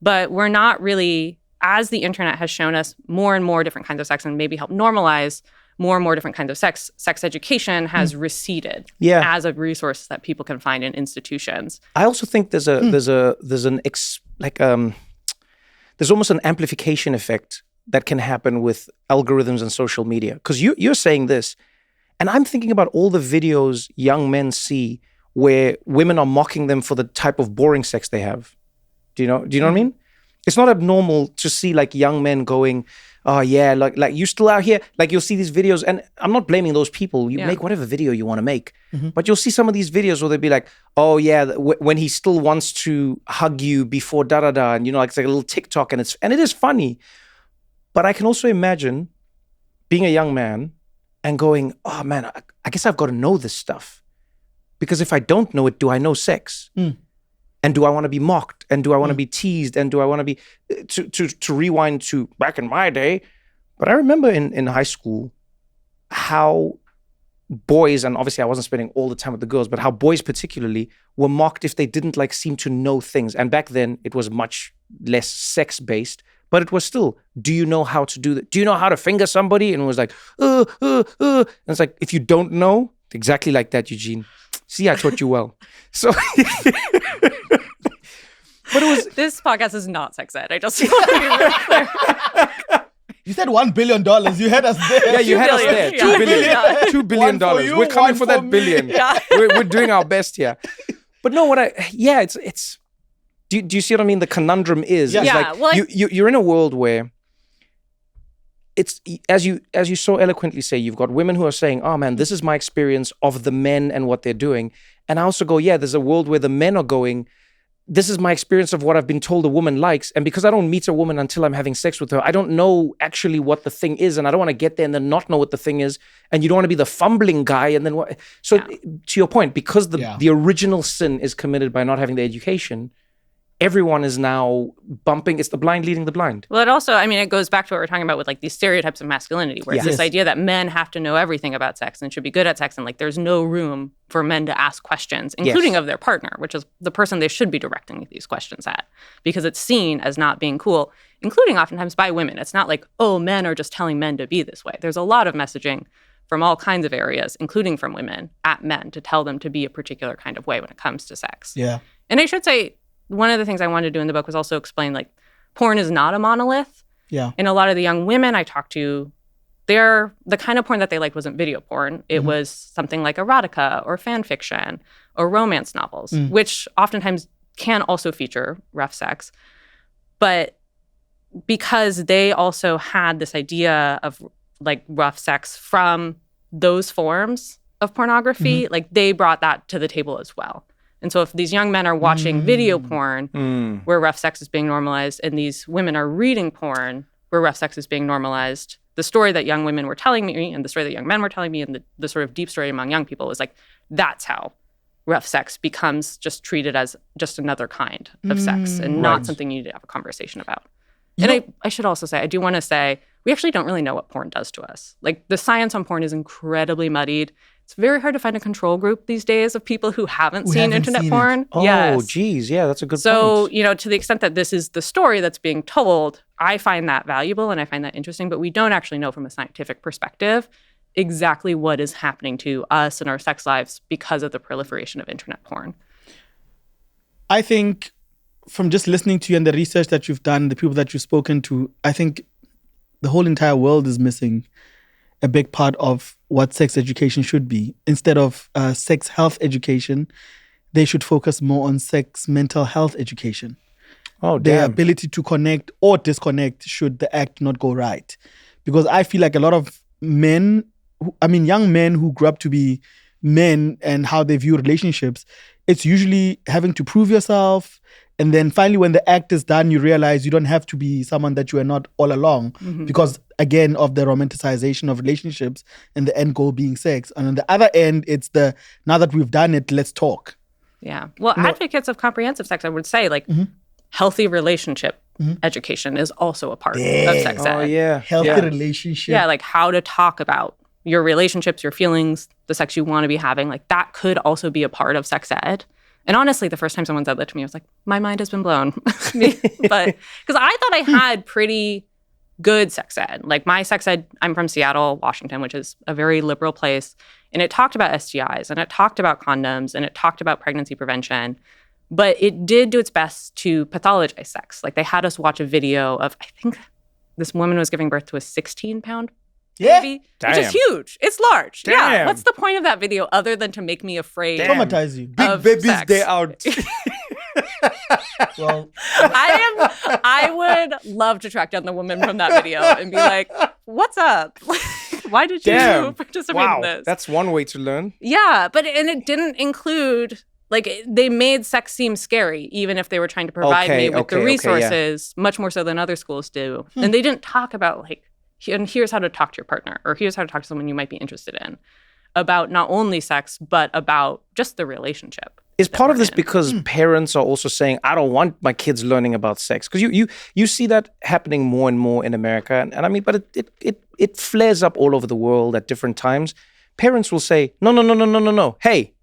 But we're not really, as the internet has shown us more and more different kinds of sex and maybe help normalize more and more different kinds of sex education has receded as a resource that people can find in institutions. I also think there's almost an amplification effect that can happen with algorithms and social media. Because you're saying this, and I'm thinking about all the videos young men see where women are mocking them for the type of boring sex they have. Do you know what I mean? It's not abnormal to see like young men going, oh yeah, like you still out here. Like you'll see these videos, and I'm not blaming those people. You make whatever video you want to make, but you'll see some of these videos where they'll be like, oh yeah, when he still wants to hug you before da-da-da, and like it's like a little TikTok, and it is funny. But I can also imagine being a young man and going, oh man, I guess I've got to know this stuff. Because if I don't know it, do I know sex? And do I want to be mocked? And do I want to be teased? And do I want to be, to rewind to back in my day? But I remember in high school how boys, and obviously I wasn't spending all the time with the girls, but how boys particularly were mocked if they didn't like seem to know things. And back then it was much less sex-based, but it was still, do you know how to do that? Do you know how to finger somebody? And it was like, And it's like, if you don't know, exactly like that, Eugene. See, I taught you well. So, but it was. This podcast is not sex ed. I just want to be really clear. You said $1 billion. You had us there. Yeah, you had us there. $2 billion. Yeah. $2 billion. You, We're coming for that billion. Yeah. We're doing our best here. But no, it's. Do you see what I mean? The conundrum is, Yeah. it's like Well, you're in a world where it's as you so eloquently say, you've got women who are saying, oh man, this is my experience of the men and what they're doing. And I also go, yeah, there's a world where the men are going, this is my experience of what I've been told a woman likes. And because I don't meet a woman until I'm having sex with her, I don't know actually what the thing is. And I don't want to get there and then not know what the thing is. And you don't want to be the fumbling guy. And then what? So to your point, because the original sin is committed by not having the education, everyone is now bumping. It's the blind leading the blind. Well, it also, it goes back to what we're talking about with like these stereotypes of masculinity, where it's this idea that men have to know everything about sex and should be good at sex. And like, there's no room for men to ask questions, including of their partner, which is the person they should be directing these questions at, because it's seen as not being cool, including oftentimes by women. It's not like, oh, men are just telling men to be this way. There's a lot of messaging from all kinds of areas, including from women at men, to tell them to be a particular kind of way when it comes to sex. Yeah. And I should say, one of the things I wanted to do in the book was also explain, like, porn is not a monolith. Yeah. And a lot of the young women I talked to, the kind of porn that they liked wasn't video porn. It was something like erotica or fan fiction or romance novels, which oftentimes can also feature rough sex. But because they also had this idea of like rough sex from those forms of pornography, like they brought that to the table as well. And so if these young men are watching video porn where rough sex is being normalized, and these women are reading porn where rough sex is being normalized, the story that young women were telling me and the story that young men were telling me and the sort of deep story among young people was like, that's how rough sex becomes just treated as just another kind of sex and not something you need to have a conversation about. I should also say, I do want to say, we actually don't really know what porn does to us. Like, the science on porn is incredibly muddied. It's very hard to find a control group these days of people who haven't seen internet porn. Oh, geez. Yeah, that's a good point. So, to the extent that this is the story that's being told, I find that valuable and I find that interesting, but we don't actually know from a scientific perspective exactly what is happening to us and our sex lives because of the proliferation of internet porn. I think from just listening to you and the research that you've done, the people that you've spoken to, I think the whole entire world is missing a big part of what sex education should be. Instead of sex health education, they should focus more on sex mental health education. Oh, Their damn. ability to connect or disconnect should the act not go right. Because I feel like a lot of men, young men who grew up to be men and how they view relationships, it's usually having to prove yourself. And then finally, when the act is done, you realize you don't have to be someone that you are not all along because, again, of the romanticization of relationships and the end goal being sex. And on the other end, it's now that we've done it, let's talk. Yeah. Well, advocates of comprehensive sex, I would say, like, healthy relationship education is also a part of sex ed. Oh, yeah. Healthy relationship. Yeah, like how to talk about your relationships, your feelings, the sex you want to be having. Like, that could also be a part of sex ed. And honestly, the first time someone said that to me, I was like, my mind has been blown. But because I thought I had pretty good sex ed. Like my sex ed, I'm from Seattle, Washington, which is a very liberal place. And it talked about STIs and it talked about condoms and it talked about pregnancy prevention. But it did do its best to pathologize sex. Like they had us watch a video of, I think this woman was giving birth to a 16-pound baby, which is huge. It's large. Damn. Yeah. What's the point of that video other than to make me afraid? Traumatize you. Big baby's day out. Well, I would love to track down the woman from that video and be like, what's up? Why did you participate in this? That's one way to learn. Yeah, and it didn't include, like, they made sex seem scary, even if they were trying to provide me with the resources, much more so than other schools do. And they didn't talk about, like, and here's how to talk to your partner, or here's how to talk to someone you might be interested in, about not only sex, but about just the relationship. Is part of this because parents are also saying, I don't want my kids learning about sex? Because you see that happening more and more in America. And I mean, but it flares up all over the world at different times. Parents will say, no. Hey,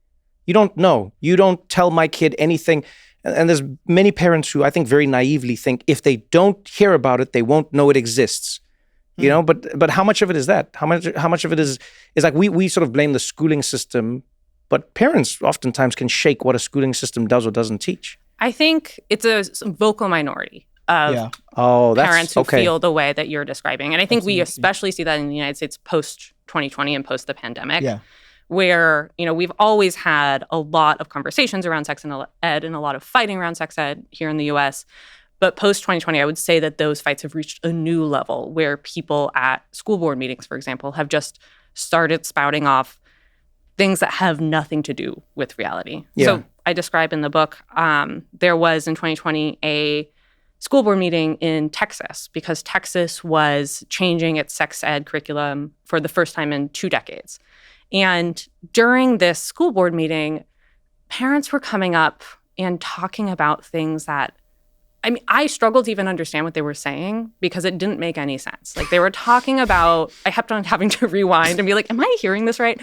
you don't know. You don't tell my kid anything. And there's many parents who I think very naively think if they don't hear about it, they won't know it exists. You know, but how much of it is that? How much of it is like we sort of blame the schooling system, but parents oftentimes can shake what a schooling system does or doesn't teach. I think it's a vocal minority of parents who feel the way that you're describing. And I think we especially see that in the United States post-2020 and post the pandemic, where, you know, we've always had a lot of conversations around sex ed and a lot of fighting around sex ed here in the US. But post-2020, I would say that those fights have reached a new level where people at school board meetings, for example, have just started spouting off things that have nothing to do with reality. Yeah. So I describe in the book, there was in 2020 a school board meeting in Texas because Texas was changing its sex ed curriculum for the first time in 2 decades. And during this school board meeting, parents were coming up and talking about things that, I mean, I struggled to even understand what they were saying because it didn't make any sense. Like they were talking about, I kept on having to rewind and be like, am I hearing this right?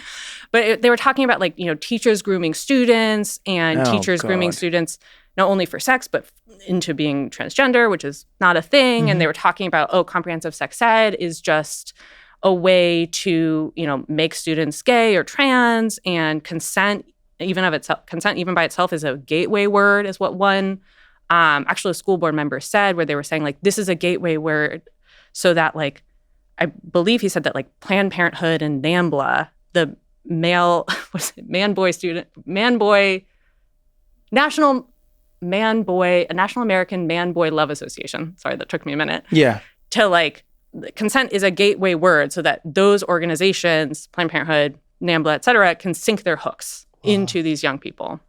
But they were talking about, like, you know, teachers grooming students and teachers grooming students not only for sex, but into being transgender, which is not a thing. And they were talking about, comprehensive sex ed is just a way to, you know, make students gay or trans, and consent even by itself is a gateway word, is what one actually a school board member said, where they were saying, like, this is a gateway word so that, like, I believe he said that, like, Planned Parenthood and NAMBLA, the National American Man-Boy Love Association. Sorry, that took me a minute. Yeah. To, like, consent is a gateway word so that those organizations, Planned Parenthood, NAMBLA, et cetera, can sink their hooks into these young people.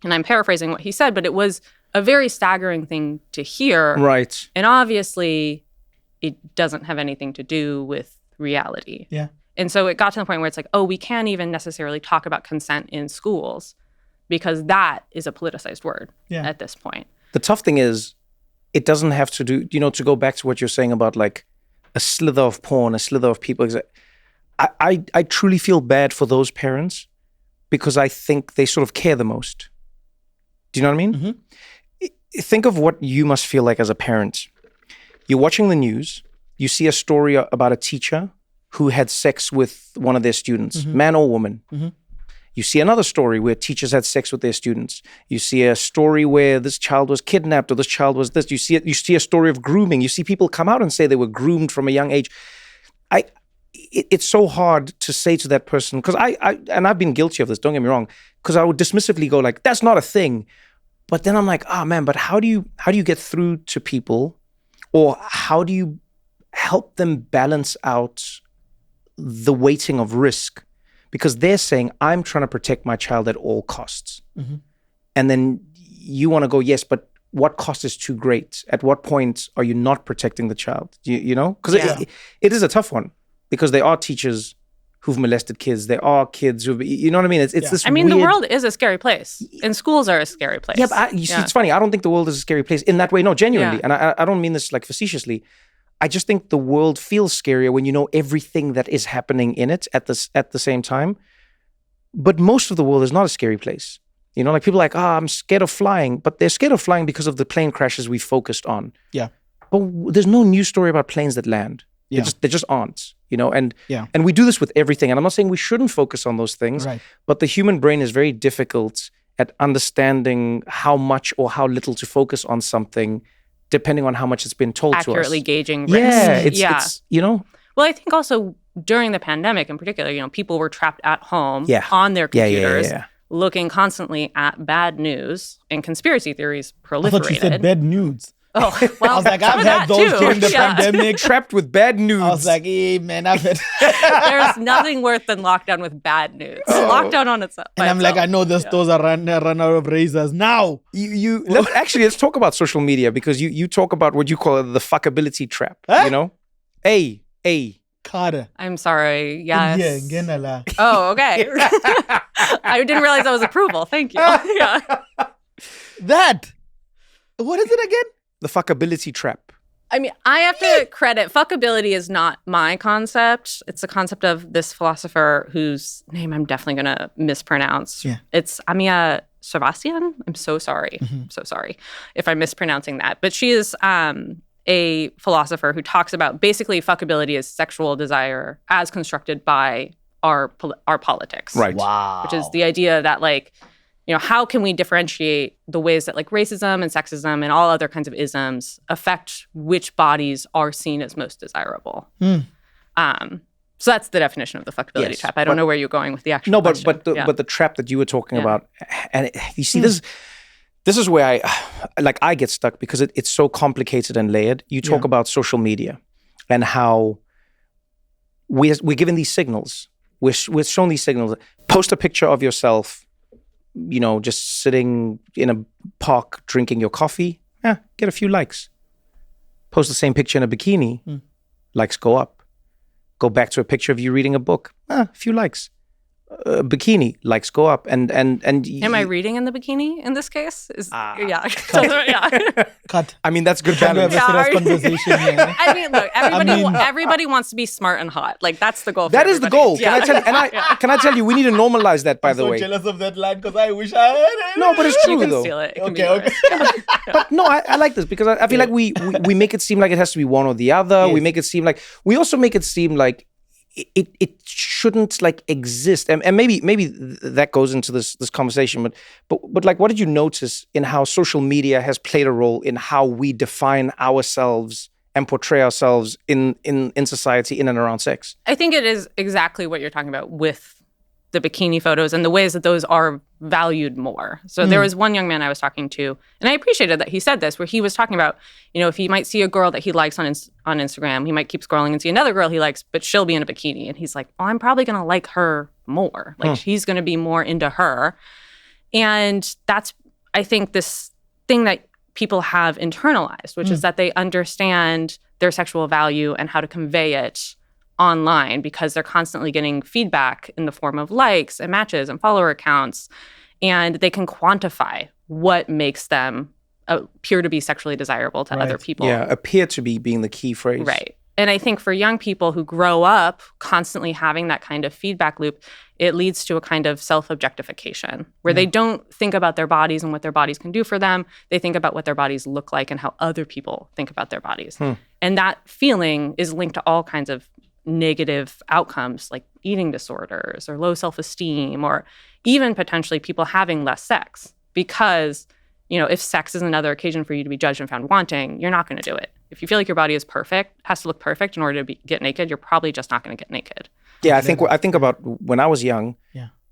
And I'm paraphrasing what he said, but it was a very staggering thing to hear. Right. And obviously, it doesn't have anything to do with reality. Yeah. And so it got to the point where it's like, we can't even necessarily talk about consent in schools because that is a politicized word at this point. The tough thing is, it doesn't have to do, you know, to go back to what you're saying about, like, a slither of porn, a slither of people. I truly feel bad for those parents because I think they sort of care the most. Do you know what I mean? Mm-hmm. Think of what you must feel like as a parent. You're watching the news. You see a story about a teacher who had sex with one of their students, man or woman. Mm-hmm. You see another story where teachers had sex with their students. You see a story where this child was kidnapped or this child was this. You see a story of grooming. You see people come out and say they were groomed from a young age. It's so hard to say to that person, because I've been guilty of this, don't get me wrong, because I would dismissively go like, that's not a thing. But then I'm like, man, but how do you get through to people, or how do you help them balance out the weighting of risk? Because they're saying, I'm trying to protect my child at all costs. Mm-hmm. And then you want to go, yes, but what cost is too great? At what point are you not protecting the child? You know? Because it is a tough one, because there are teachers who've molested kids. There are kids who, you know what I mean? It's this. I mean, the world is a scary place, and schools are a scary place. Yeah, but see, it's funny. I don't think the world is a scary place in that way. No, genuinely, and I don't mean this like facetiously. I just think the world feels scarier when you know everything that is happening in it at the same time. But most of the world is not a scary place. You know, like people are like, I'm scared of flying, but they're scared of flying because of the plane crashes we focused on. Yeah. But there's no news story about planes that land. Yeah. They just aren't, you know, and Yeah. and we do this with everything. And I'm not saying we shouldn't focus on those things, Right. but the human brain is very difficult at understanding how much or how little to focus on something, depending on how much it's been told to us. Accurately gauging risk. Yeah, it's you know. Well, I think also during the pandemic in particular, you know, people were trapped at home on their Yeah, computers, yeah. looking constantly at bad news, and conspiracy theories I proliferated. thought you said bad nudes. Oh, well, I was like, some I've of had that those too. during the Yeah. pandemic. Trapped with bad news. I was like, hey, man, I've had. There's nothing worse than lockdown with bad news. Lockdown on itself. And I'm like, I know the stores are run out of razors now. Let's talk about social media, because you talk about what you call the fuckability trap. Huh? You know, hey. Carter. I'm sorry. Yes. Yeah, genala. Oh, okay. I didn't realize that was approval. Thank you. Yeah. That. What is it again? The fuckability trap. I mean, I have to credit fuckability is not my concept. It's a concept of this philosopher whose name I'm definitely going to mispronounce. Yeah. It's Amia Sarvassian. I'm so sorry. So sorry if I'm mispronouncing that. But she is a philosopher who talks about basically fuckability as sexual desire as constructed by our politics. Right. Wow. Which is the idea that, like, you know, how can we differentiate the ways that, like, racism and sexism and all other kinds of isms affect which bodies are seen as most desirable? So that's the definition of the fuckability trap. I don't know where you're going with the actual question. but the trap that you were talking about, and you see this is where I get stuck, because it's so complicated and layered. You talk about social media and how we're given these signals. We're shown these signals. Post a picture of yourself, you know, just sitting in a park drinking your coffee, get a few likes. Post the same picture in a bikini, likes go up. Go back to a picture of you reading a book, a few likes. Bikini, likes go up. And am I reading in the bikini in this case? Yeah. Cut. I mean, that's good Can we have balance. a serious conversation here? I mean, look, everybody wants to be smart and hot. Like, that's the goal. That is the goal. Yeah. Can I tell you, we need to normalize that, by I'm the so way. jealous of that line because I wish I had it. No, but it's true, You can though. steal it. It can be Okay. yours. But no, I like this, because I feel like we make it seem like it has to be one or the other. Yes. We make it seem like, we also make it seem like it shouldn't, like, exist. And maybe that goes into this conversation. But like, what did you notice in how social media has played a role in how we define ourselves and portray ourselves in society in and around sex? I think it is exactly what you're talking about with the bikini photos and the ways that those are valued more. So there was one young man I was talking to, and I appreciated that he said this, where he was talking about, you know, if he might see a girl that he likes on Instagram, he might keep scrolling and see another girl he likes, but she'll be in a bikini. And he's like, well, I'm probably going to like her more. Like, he's going to be more into her. And that's, I think, this thing that people have internalized, which is that they understand their sexual value and how to convey it online, because they're constantly getting feedback in the form of likes and matches and follower accounts, and they can quantify what makes them appear to be sexually desirable to other people. Yeah, appear to be being the key phrase. Right. And I think for young people who grow up constantly having that kind of feedback loop, it leads to a kind of self-objectification where they don't think about their bodies and what their bodies can do for them. They think about what their bodies look like and how other people think about their bodies. And that feeling is linked to all kinds of negative outcomes, like eating disorders or low self-esteem, or even potentially people having less sex, because, you know, if sex is another occasion for you to be judged and found wanting, you're not going to do it. If you feel like your body is perfect, has to look perfect in order to get naked, you're probably just not going to get naked. Yeah, I think about when I was young,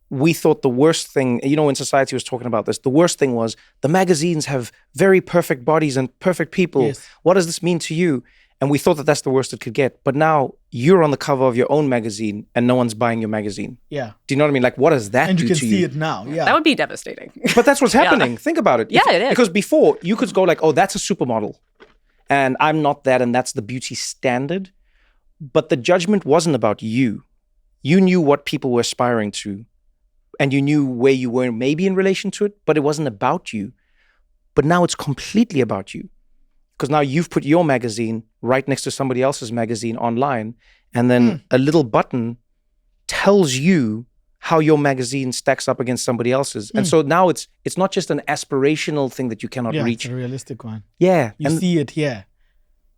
we thought the worst thing, you know, when society was talking about this, the worst thing was the magazines have very perfect bodies and perfect people. Yes. What does this mean to you? And we thought that that's the worst it could get. But now you're on the cover of your own magazine and no one's buying your magazine. Yeah. Do you know what I mean? Like, what does that And do you can to see you? it now. Yeah. That would be devastating. But that's what's happening. Think about it. Yeah, it is. Because before, you could go like, oh, that's a supermodel. And I'm not that, and that's the beauty standard. But the judgment wasn't about you. You knew what people were aspiring to. And you knew where you were maybe in relation to it, but it wasn't about you. But now it's completely about you. Because now you've put your magazine right next to somebody else's magazine online, and then a little button tells you how your magazine stacks up against somebody else's. And so now it's not just an aspirational thing that you cannot reach. It's a realistic one. Yeah. You see it here.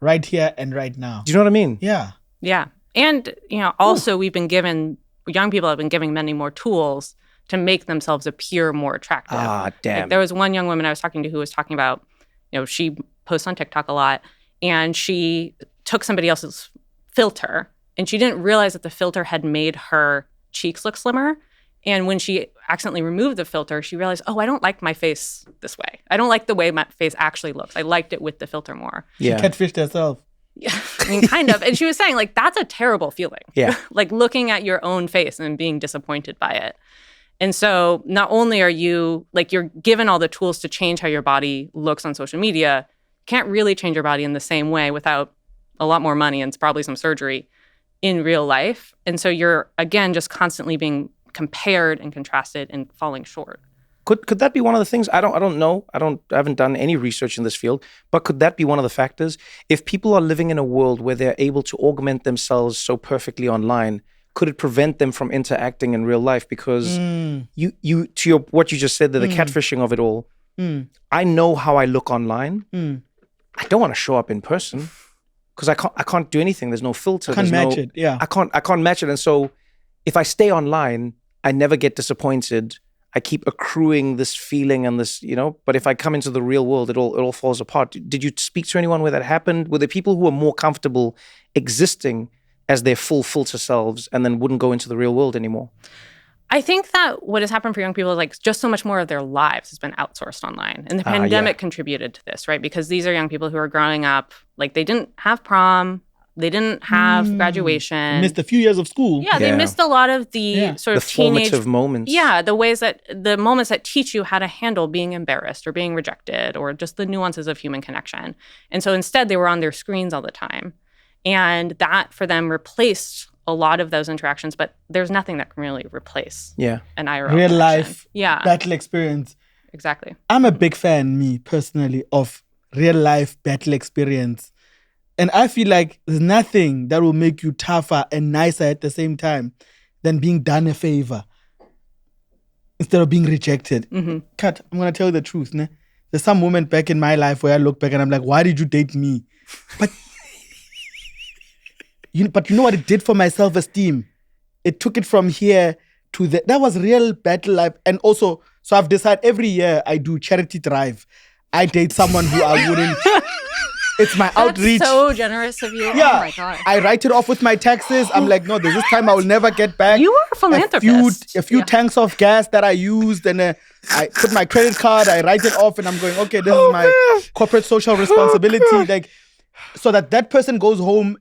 Right here and right now. Do you know what I mean? Yeah. Yeah. And, also young people have been given many more tools to make themselves appear more attractive. Ah, damn. Like, there was one young woman I was talking to who was talking about, she posts on TikTok a lot, and she took somebody else's filter, and she didn't realize that the filter had made her cheeks look slimmer. And when she accidentally removed the filter, she realized, I don't like my face this way. I don't like the way my face actually looks. I liked it with the filter more. Yeah. She catfished herself. Yeah, I mean, kind of. And she was saying, that's a terrible feeling. Yeah. Like looking at your own face and being disappointed by it. And so not only are you, you're given all the tools to change how your body looks on social media, can't really change your body in the same way without a lot more money and probably some surgery in real life. And so you're, again, just constantly being compared and contrasted and falling short. Could that be one of the things? I don't know. I haven't done any research in this field, but could that be one of the factors? If people are living in a world where they're able to augment themselves so perfectly online, could it prevent them from interacting in real life? Because you to what you just said, the catfishing of it all. I know how I look online. I don't want to show up in person because I can't do anything. There's no filter. I can't match it. Yeah. I can't match it. And so if I stay online, I never get disappointed. I keep accruing this feeling and this, but if I come into the real world, it all falls apart. Did you speak to anyone where that happened? Were there people who were more comfortable existing as their full filter selves and then wouldn't go into the real world anymore? I think that what has happened for young people is just so much more of their lives has been outsourced online. And the pandemic contributed to this, right? Because these are young people who are growing up, they didn't have prom. They didn't have graduation. Missed a few years of school. Yeah, they missed a lot of the sort of teenage formative moments. Yeah, the moments that teach you how to handle being embarrassed or being rejected or just the nuances of human connection. And so instead, they were on their screens all the time. And that, for them, replaced a lot of those interactions. But there's nothing that can really replace an IRL real connection. life battle experience. Exactly. I'm a big fan, me personally, of real life battle experience. And I feel like there's nothing that will make you tougher and nicer at the same time than being done a favor instead of being rejected. Kat, I'm going to tell you the truth. Ne? There's some moment back in my life where I look back and I'm like, why did you date me? But you know what it did for my self-esteem? It took it from here to there. That was real battle life. And also, so I've decided every year I do charity drive. I date someone who I wouldn't... It's my outreach. That's so generous of you. Yeah. Oh my God. I write it off with my taxes. I'm like, no, there's this time I will never get back. You are a philanthropist. A few tanks of gas that I used, and I put my credit card, I write it off, and I'm going, okay, this is my corporate social responsibility. So that person goes home.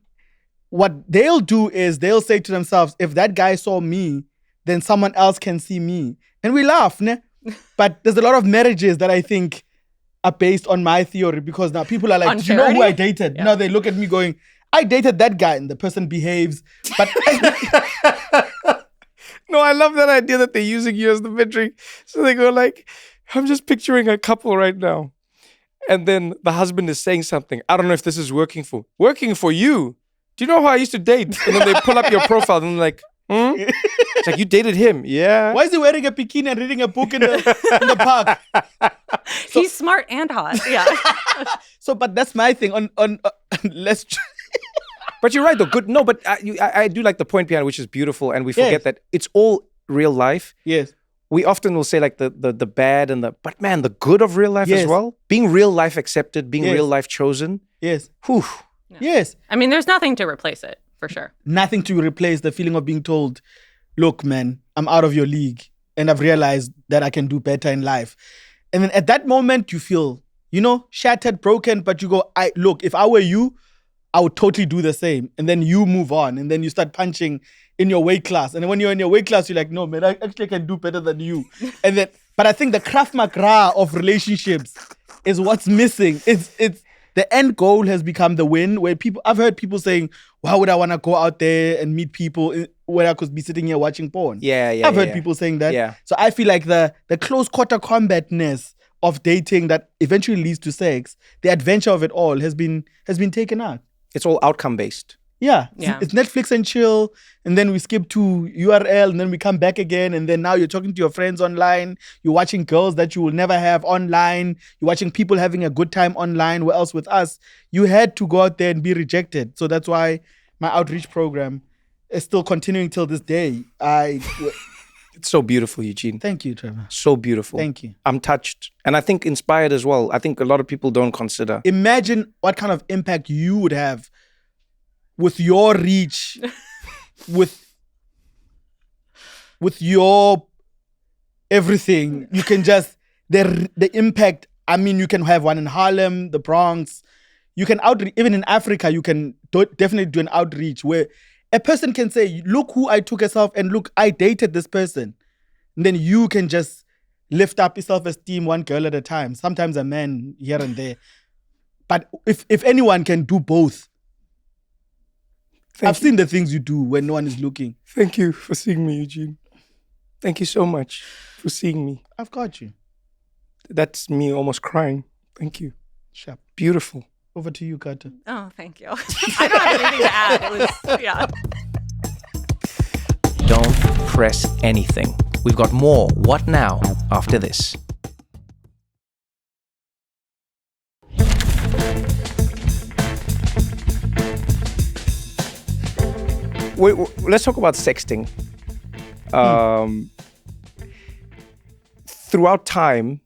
What they'll do is they'll say to themselves, if that guy saw me, then someone else can see me. And we laugh, ne? But there's a lot of marriages that I think are based on my theory, because now people are like, do you know who I dated? Yeah. Now they look at me going, I dated that guy, and the person behaves. But no, I love that idea that they're using you as the metric. So they go I'm just picturing a couple right now. And then the husband is saying something. I don't know if this is working for you. Do you know how I used to date? And then they pull up your profile and they're like, It's like, you dated him. Yeah. Why is he wearing a bikini and reading a book in the park? So, he's smart and hot. Yeah. But that's my thing on let's. But you're right though. Good. No, but I do like the point behind it, which is beautiful, and we forget that it's all real life. Yes. We often will say the bad and but man, the good of real life as well. Being real life accepted, being real life chosen. Yes. Whew. No. Yes. I mean, there's nothing to replace it, for sure. Nothing to replace the feeling of being told, look, man, I'm out of your league and I've realized that I can do better in life. And then at that moment you feel, shattered, broken, but you go, look, if I were you, I would totally do the same. And then you move on and then you start punching in your weight class. And then when you're in your weight class, you're like, no, man, I actually can do better than you. But I think the Krav Maga of relationships is what's missing. It's the end goal has become the win, where I've heard people saying, why would I want to go out there and meet people where I could be sitting here watching porn? I've heard people saying that. Yeah. So I feel like the close quarter combatness of dating that eventually leads to sex, the adventure of it all has been taken out. It's all outcome based. Yeah. Yeah. It's Netflix and chill. And then we skip to URL and then we come back again. And then now you're talking to your friends online. You're watching girls that you will never have online. You're watching people having a good time online. Where else with us? You had to go out there and be rejected. So that's why my outreach program is still continuing till this day. It's so beautiful, Eugene. Thank you, Trevor. So beautiful. Thank you. I'm touched. And I think inspired as well. I think a lot of people don't consider. Imagine what kind of impact you would have with your reach, with your everything. You can just, the impact, I mean, you can have one in Harlem, the Bronx. You can even in Africa, you can definitely do an outreach where a person can say, look who I took yourself and look, I dated this person. And then you can just lift up your self-esteem one girl at a time. Sometimes a man here and there. But if anyone can do both, I've seen the things you do when no one is looking. Thank you for seeing me, Eugene. Thank you so much for seeing me. I've got you. That's me almost crying. Thank you. Sharp. Beautiful. Over to you, Carter. Oh, thank you. I don't have anything to add. It was, yeah. Don't press anything. We've got more What Now after this. Let's talk about sexting. Throughout time,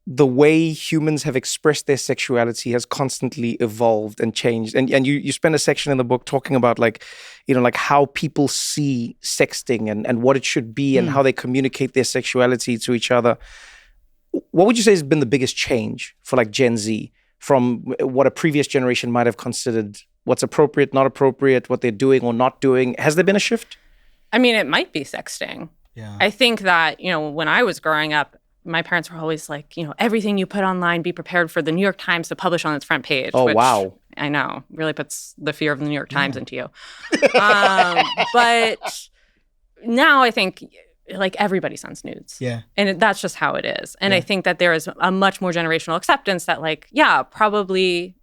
the way humans have expressed their sexuality has constantly evolved and changed. And you spend a section in the book talking about like how people see sexting and what it should be and how they communicate their sexuality to each other. What would you say has been the biggest change for like Gen Z from what a previous generation might have considered what's appropriate, not appropriate, what they're doing or not doing? Has there been a shift? I mean, it might be sexting. Yeah. I think that, when I was growing up, my parents were always like, everything you put online, be prepared for the New York Times to publish on its front page. Oh, which, wow. I know, really puts the fear of the New York Times into you. But now I think like everybody sends nudes. Yeah. And that's just how it is. And I think that there is a much more generational acceptance that like, yeah, probably,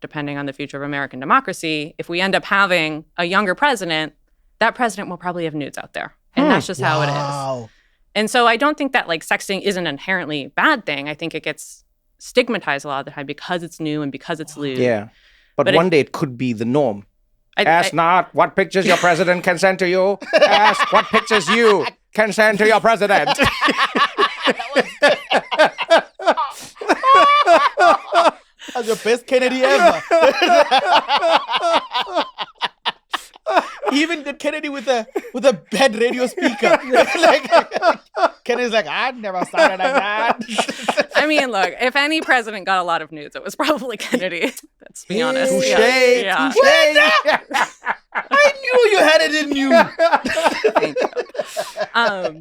depending on the future of American democracy, if we end up having a younger president, that president will probably have nudes out there. And that's just how it is. And so I don't think that like sexting is an inherently bad thing. I think it gets stigmatized a lot of the time because it's new and because it's lewd. Yeah. But one day it could be the norm. Ask not what pictures your president can send to you. Ask what pictures you can send to your president. That's your best Kennedy ever. He even did Kennedy with a bad radio speaker. Kennedy's like, I never started like that. I mean, look, if any president got a lot of nudes, it was probably Kennedy. Let's be honest. Touche. Yeah. I knew you had it in you. Thank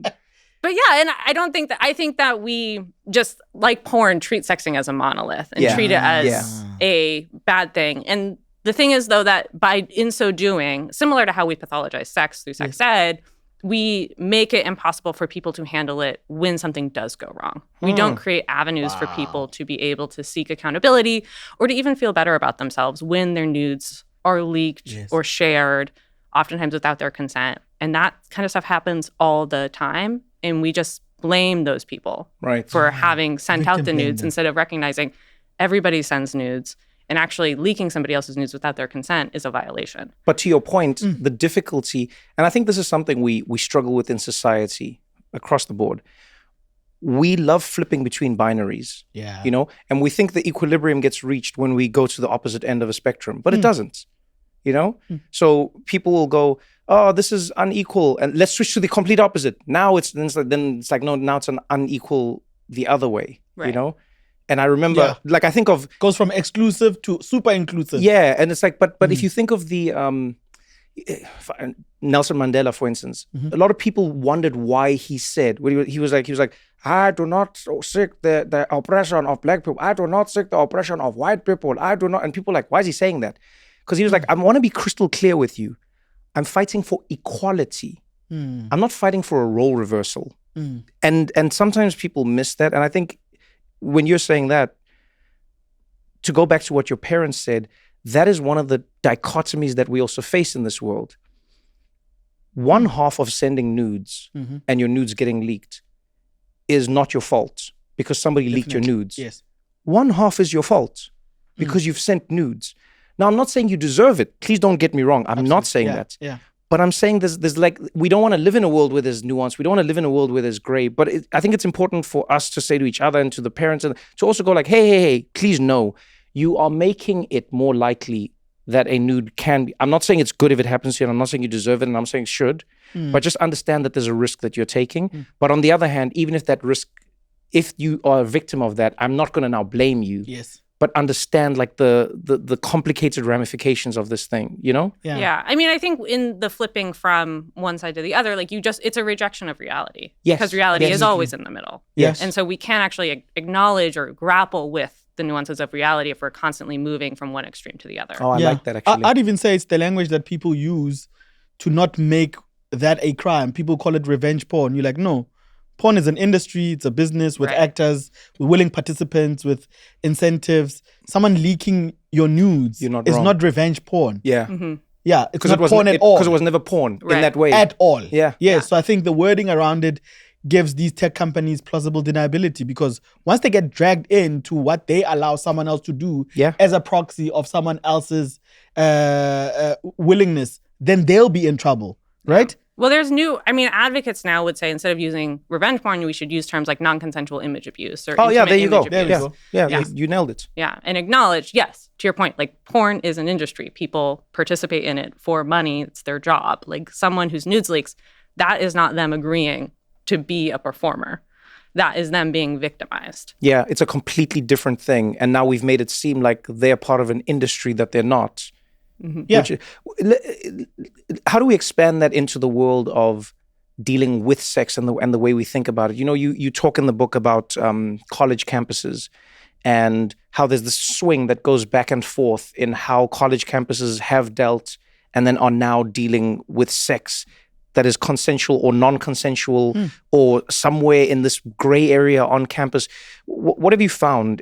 you. But yeah, and I think that we just, like porn, treat sexting as a monolith and treat it as a bad thing. And the thing is, though, that in so doing, similar to how we pathologize sex through sex ed, we make it impossible for people to handle it when something does go wrong. We don't create avenues for people to be able to seek accountability or to even feel better about themselves when their nudes are leaked or shared, oftentimes without their consent. And that kind of stuff happens all the time. And we just blame those people for having sent out the nudes instead of recognizing everybody sends nudes. And actually leaking somebody else's nudes without their consent is a violation. But to your point, the difficulty, and I think this is something we struggle with in society across the board. We love flipping between binaries, and we think the equilibrium gets reached when we go to the opposite end of a spectrum, but it doesn't, So people will go, oh, this is unequal, and let's switch to the complete opposite. Now it's like, no, now it's an unequal the other way, And I remember, I think of... Goes from exclusive to super inclusive. Yeah, and it's like, but if you think of the... Nelson Mandela, for instance, a lot of people wondered why he said, he was like, I do not seek the oppression of black people. I do not seek the oppression of white people. I do not... And people are like, why is he saying that? Because he was like, I want to be crystal clear with you. I'm fighting for equality. I'm not fighting for a role reversal. And sometimes people miss that. And I think when you're saying that, to go back to what your parents said, that is one of the dichotomies that we also face in this world. One half of sending nudes and your nudes getting leaked is not your fault because somebody leaked your nudes. Yes. One half is your fault because you've sent nudes. Now, I'm not saying you deserve it. Please don't get me wrong. I'm not saying that. Yeah. But I'm saying there's like, we don't want to live in a world where there's nuance. We don't want to live in a world where there's gray. But I think it's important for us to say to each other and to the parents and to also go like, hey, please know, you are making it more likely that a nude can be. I'm not saying it's good if it happens to you, and I'm not saying you deserve it, and I'm saying it should. But just understand that there's a risk that you're taking. But on the other hand, even if that risk, if you are a victim of that, I'm not going to now blame you. Yes. But understand like the complicated ramifications of this thing, you know? Yeah. I mean, I think in the flipping from one side to the other, like it's a rejection of reality. Yes. Because reality is always in the middle. Yes. And so we can't actually acknowledge or grapple with the nuances of reality if we're constantly moving from one extreme to the other. Oh, I like that actually. I'd even say it's the language that people use to not make that a crime. People call it revenge porn. You're like, no. Porn is an industry, it's a business with actors, with willing participants, with incentives. Someone leaking your nudes is not revenge porn. Yeah. Yeah, it's not porn at all. Because it was never porn in that way. At all. Yeah. So I think the wording around it gives these tech companies plausible deniability because once they get dragged into what they allow someone else to do as a proxy of someone else's willingness, then they'll be in trouble, right? Well, there's advocates now would say instead of using revenge porn, we should use terms like non-consensual image abuse or there you go. Yeah, you nailed it. Yeah, and acknowledge, yes, to your point, like porn is an industry. People participate in it for money. It's their job. Like someone whose nudes leaks, that is not them agreeing to be a performer. That is them being victimized. Yeah, it's a completely different thing. And now we've made it seem like they're part of an industry that they're not. Yeah. How do we expand that into the world of dealing with sex and the way we think about it? You know, you talk in the book about college campuses and how there's this swing that goes back and forth in how college campuses have dealt and then are now dealing with sex that is consensual or non-consensual or somewhere in this gray area on campus. What have you found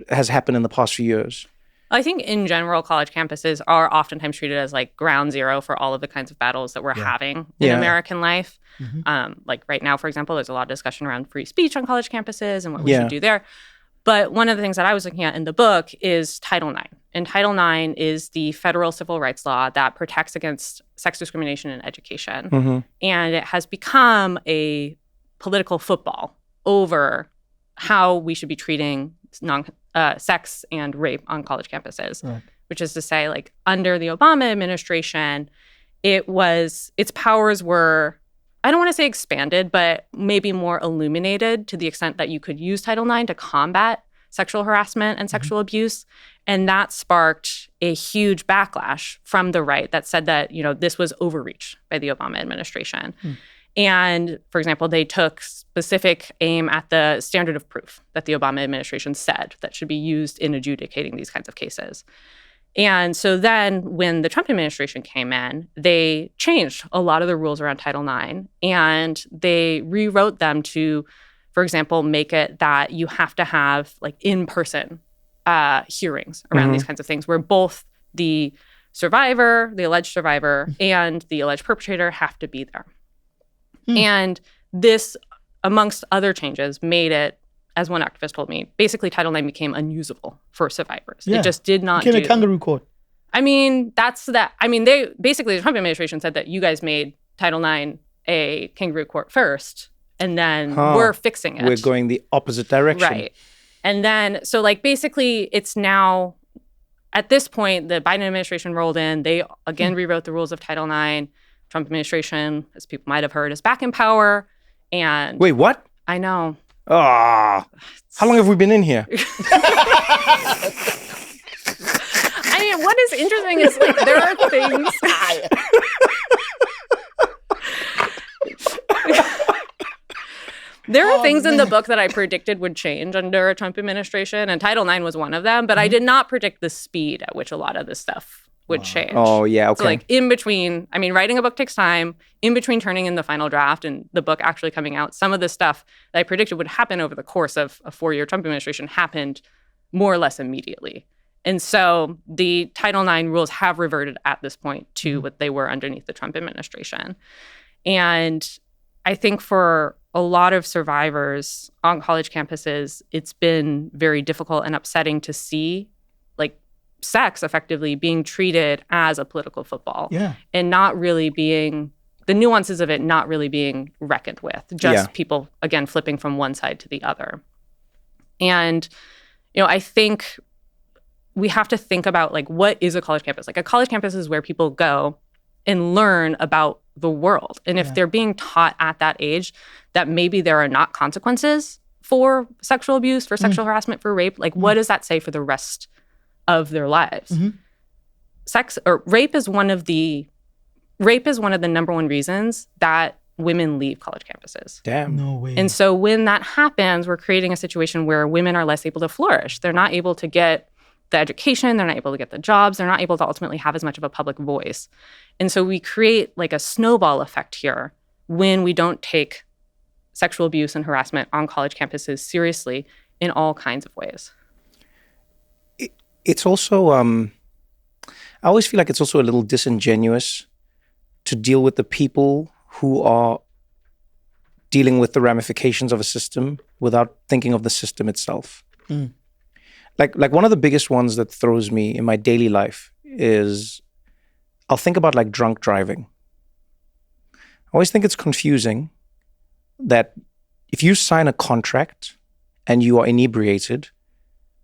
has happened in the past few years? I think in general, college campuses are oftentimes treated as like ground zero for all of the kinds of battles that we're having in American life. Like right now, for example, there's a lot of discussion around free speech on college campuses and what we should do there. But one of the things that I was looking at in the book is Title IX. And Title IX is the federal civil rights law that protects against sex discrimination in education. And it has become a political football over how we should be treating sex and rape on college campuses, which is to say, like under the Obama administration, its powers were, I don't want to say expanded, but maybe more illuminated to the extent that you could use Title IX to combat sexual harassment and sexual abuse. And that sparked a huge backlash from the right that said that, this was overreach by the Obama administration. And, for example, they took specific aim at the standard of proof that the Obama administration said that should be used in adjudicating these kinds of cases. And so then when the Trump administration came in, they changed a lot of the rules around Title IX, and they rewrote them to, for example, make it that you have to have like in-person hearings around these kinds of things where both the survivor, the alleged survivor, and the alleged perpetrator have to be there. And this, amongst other changes, made it, as one activist told me, basically Title IX became unusable for survivors. It just did not became a kangaroo court. I mean, they basically, the Trump administration said that you guys made Title IX a kangaroo court first, and then we're fixing it. We're going the opposite direction. Right. And then, so like basically it's now, at this point, the Biden administration rolled in. They again rewrote the rules of Title IX. Trump administration, as people might have heard, is back in power. And wait, what? I know. How long have we been in here? I mean, what is interesting is like there are things. There are things in the book that I predicted would change under a Trump administration, and Title IX was one of them. But I did not predict the speed at which a lot of this stuff would change. Oh, yeah, okay. So like in between, I mean, writing a book takes time. In between turning in the final draft and the book actually coming out, some of the stuff that I predicted would happen over the course of a 4-year Trump administration happened more or less immediately. And so the Title IX rules have reverted at this point to what they were underneath the Trump administration. And I think for a lot of survivors on college campuses, it's been very difficult and upsetting to see like sex effectively being treated as a political football and not really being, the nuances of it not really being reckoned with, just people, again, flipping from one side to the other. And, you know, I think we have to think about like, what is a college campus? Like a college campus is where people go and learn about the world. And if they're being taught at that age that maybe there are not consequences for sexual abuse, for sexual harassment, for rape, like what does that say for the rest of their lives? Rape is one of the number one reasons that women leave college campuses. Damn. No way. And so when that happens, we're creating a situation where women are less able to flourish. They're not able to get the education, they're not able to get the jobs, they're not able to ultimately have as much of a public voice. And so we create like a snowball effect here when we don't take sexual abuse and harassment on college campuses seriously in all kinds of ways. It's also, I always feel like it's also a little disingenuous to deal with the people who are dealing with the ramifications of a system without thinking of the system itself. Like one of the biggest ones that throws me in my daily life is I'll think about like drunk driving. I always think it's confusing that if you sign a contract and you are inebriated,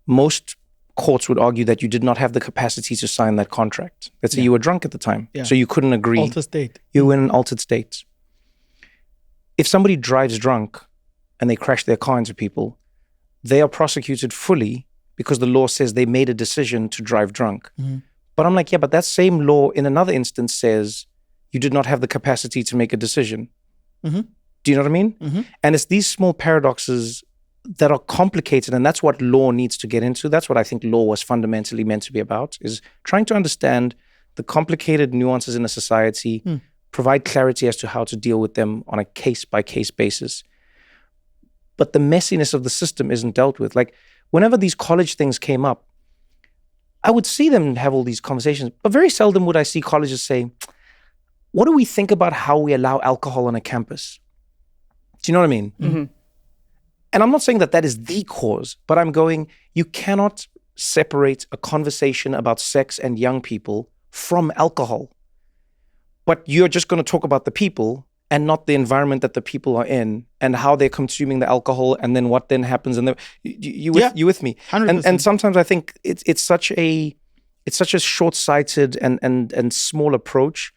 most courts would argue that you did not have the capacity to sign that contract. Let's say you were drunk at the time, so you couldn't agree. Altered state. You were in an altered state. If somebody drives drunk and they crash their car into people, they are prosecuted fully because the law says they made a decision to drive drunk. But I'm like, but that same law in another instance says you did not have the capacity to make a decision. Do you know what I mean? And it's these small paradoxes that are complicated, and that's what law needs to get into. That's what I think law was fundamentally meant to be about, is trying to understand the complicated nuances in a society, provide clarity as to how to deal with them on a case-by-case basis. But the messiness of the system isn't dealt with. Like, whenever these college things came up, I would see them have all these conversations, but very seldom would I see colleges say, what do we think about how we allow alcohol on a campus? Do you know what I mean? And I'm not saying that that is the cause, but I'm going, you cannot separate a conversation about sex and young people from alcohol. But you're just going to talk about the people and not the environment that the people are in and how they're consuming the alcohol and then what then happens. And you with me? 100%. And sometimes I think it's such a short-sighted and small approach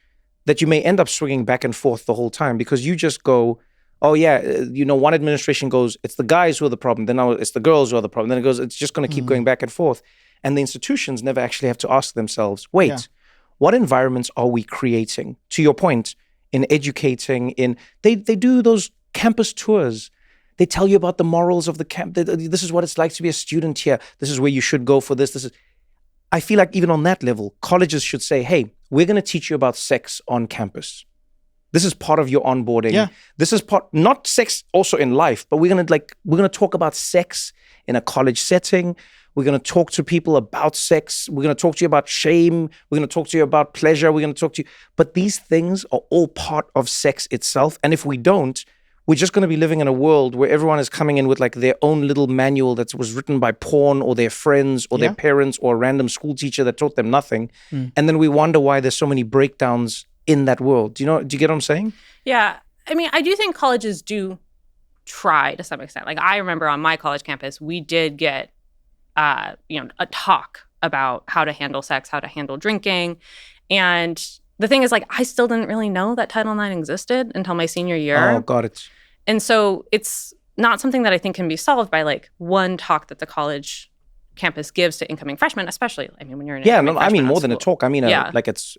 that you may end up swinging back and forth the whole time, because you just go, oh yeah, one administration goes, it's the guys who are the problem. Then now it's the girls who are the problem. Then it goes, it's just going to keep going back and forth. And the institutions never actually have to ask themselves, wait, what environments are we creating? To your point, in educating, they do those campus tours. They tell you about the morals of the camp. This is what it's like to be a student here. This is where you should go for this. I feel like even on that level, colleges should say, hey, we're going to teach you about sex on campus. This is part of your onboarding. Yeah. This is not sex also in life, but we're going to talk about sex in a college setting. We're going to talk to people about sex. We're going to talk to you about shame. We're going to talk to you about pleasure. We're going to talk to you. But these things are all part of sex itself. And if we don't, we're just going to be living in a world where everyone is coming in with like their own little manual that was written by porn or their friends or their parents or a random school teacher that taught them nothing. And then we wonder why there's so many breakdowns in that world. Do you get what I'm saying? Yeah. I mean, I do think colleges do try to some extent. Like, I remember on my college campus, we did get a talk about how to handle sex, how to handle drinking. And the thing is, like, I still didn't really know that Title IX existed until my senior year. Oh, got it. And so it's not something that I think can be solved by like one talk that the college campus gives to incoming freshmen, especially, I mean, when you're an I mean more than a talk. I mean, like it's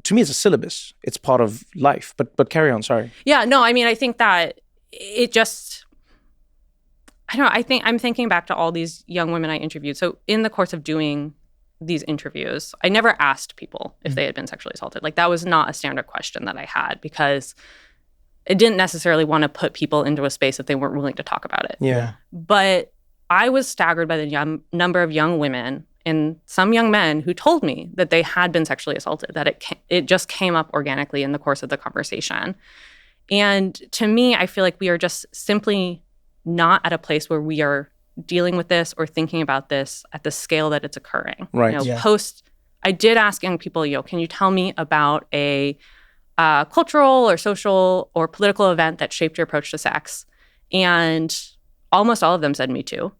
to me, it's a syllabus. It's part of life. But carry on. Sorry. Yeah, no, I mean, I think that it just, I don't know. I'm thinking back to all these young women I interviewed. So in the course of doing these interviews, I never asked people if they had been sexually assaulted. Like, that was not a standard question that I had, because I didn't necessarily want to put people into a space if they weren't willing to talk about it. Yeah. But I was staggered by the number of young women and some young men who told me that they had been sexually assaulted, that it just came up organically in the course of the conversation. And to me, I feel like we are just simply not at a place where we are dealing with this or thinking about this at the scale that it's occurring. Right. I did ask young people, can you tell me about a cultural or social or political event that shaped your approach to sex? And almost all of them said Me Too.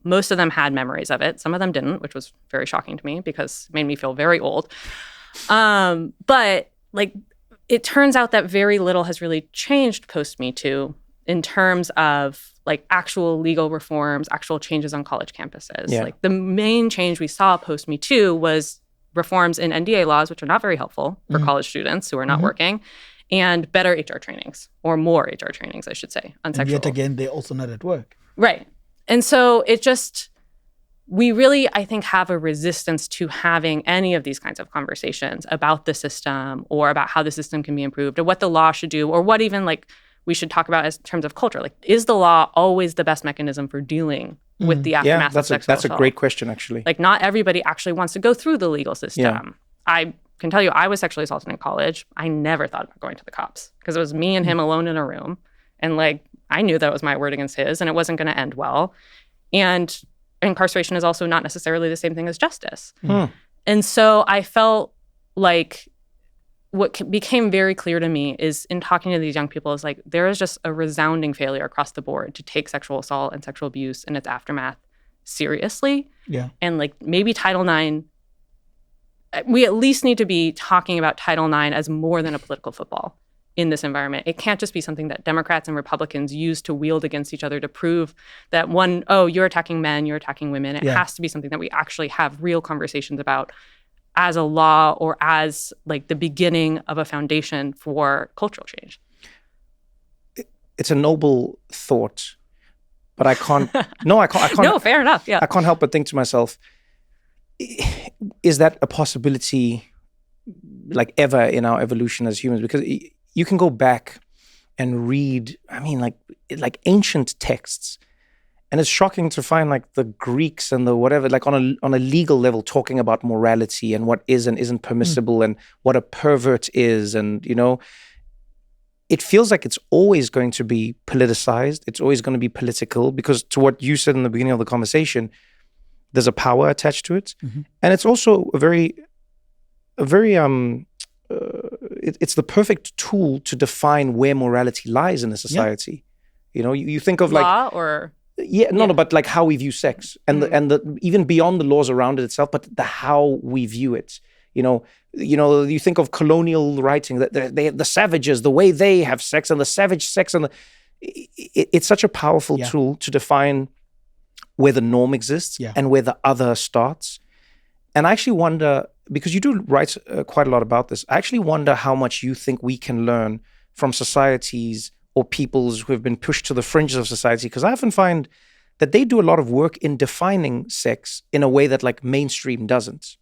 Most of them had memories of it. Some of them didn't, which was very shocking to me because it made me feel very old. But like, it turns out that very little has really changed post Me Too in terms of like actual legal reforms, actual changes on college campuses. Yeah. Like the main change we saw post Me Too was reforms in NDA laws, which are not very helpful for college students who are not working, and better HR trainings, or more HR trainings, I should say, on sexual. Yet again, they're also not at work. Right. And so we really, I think, have a resistance to having any of these kinds of conversations about the system or about how the system can be improved or what the law should do or what even like we should talk about as terms of culture. Like, is the law always the best mechanism for dealing with the aftermath of sexual assault? That's a great question, actually. Like, not everybody actually wants to go through the legal system. Yeah. I can tell you, I was sexually assaulted in college. I never thought about going to the cops because it was me and him alone in a room. And like, I knew that it was my word against his and it wasn't going to end well. And incarceration is also not necessarily the same thing as justice. And so I felt like what became very clear to me is in talking to these young people is like, there is just a resounding failure across the board to take sexual assault and sexual abuse and its aftermath seriously. Yeah. And like maybe Title IX, we at least need to be talking about Title IX as more than a political football in this environment. It can't just be something that Democrats and Republicans use to wield against each other to prove that you're attacking men, you're attacking women. It has to be something that we actually have real conversations about as a law or as like the beginning of a foundation for cultural change. It's a noble thought, but I can't. I can't. No, fair enough. Yeah, I can't help but think to myself: is that a possibility, like ever in our evolution as humans? Because you can go back and read. I mean, like ancient texts. And it's shocking to find like the Greeks and the whatever, like on a legal level, talking about morality and what is and isn't permissible and what a pervert is. And, it feels like it's always going to be politicized. It's always going to be political because to what you said in the beginning of the conversation, there's a power attached to it. And it's also it's the perfect tool to define where morality lies in a society. You think of law or... No, but like how we view sex and the even beyond the laws around it itself, but the how we view it. You think of colonial writing that the savages, the way they have sex and the savage sex and it's such a powerful tool to define where the norm exists and where the other starts. And I actually wonder, because you do write quite a lot about this, I actually wonder how much you think we can learn from societies or peoples who have been pushed to the fringes of society, because I often find that they do a lot of work in defining sex in a way that like mainstream doesn't.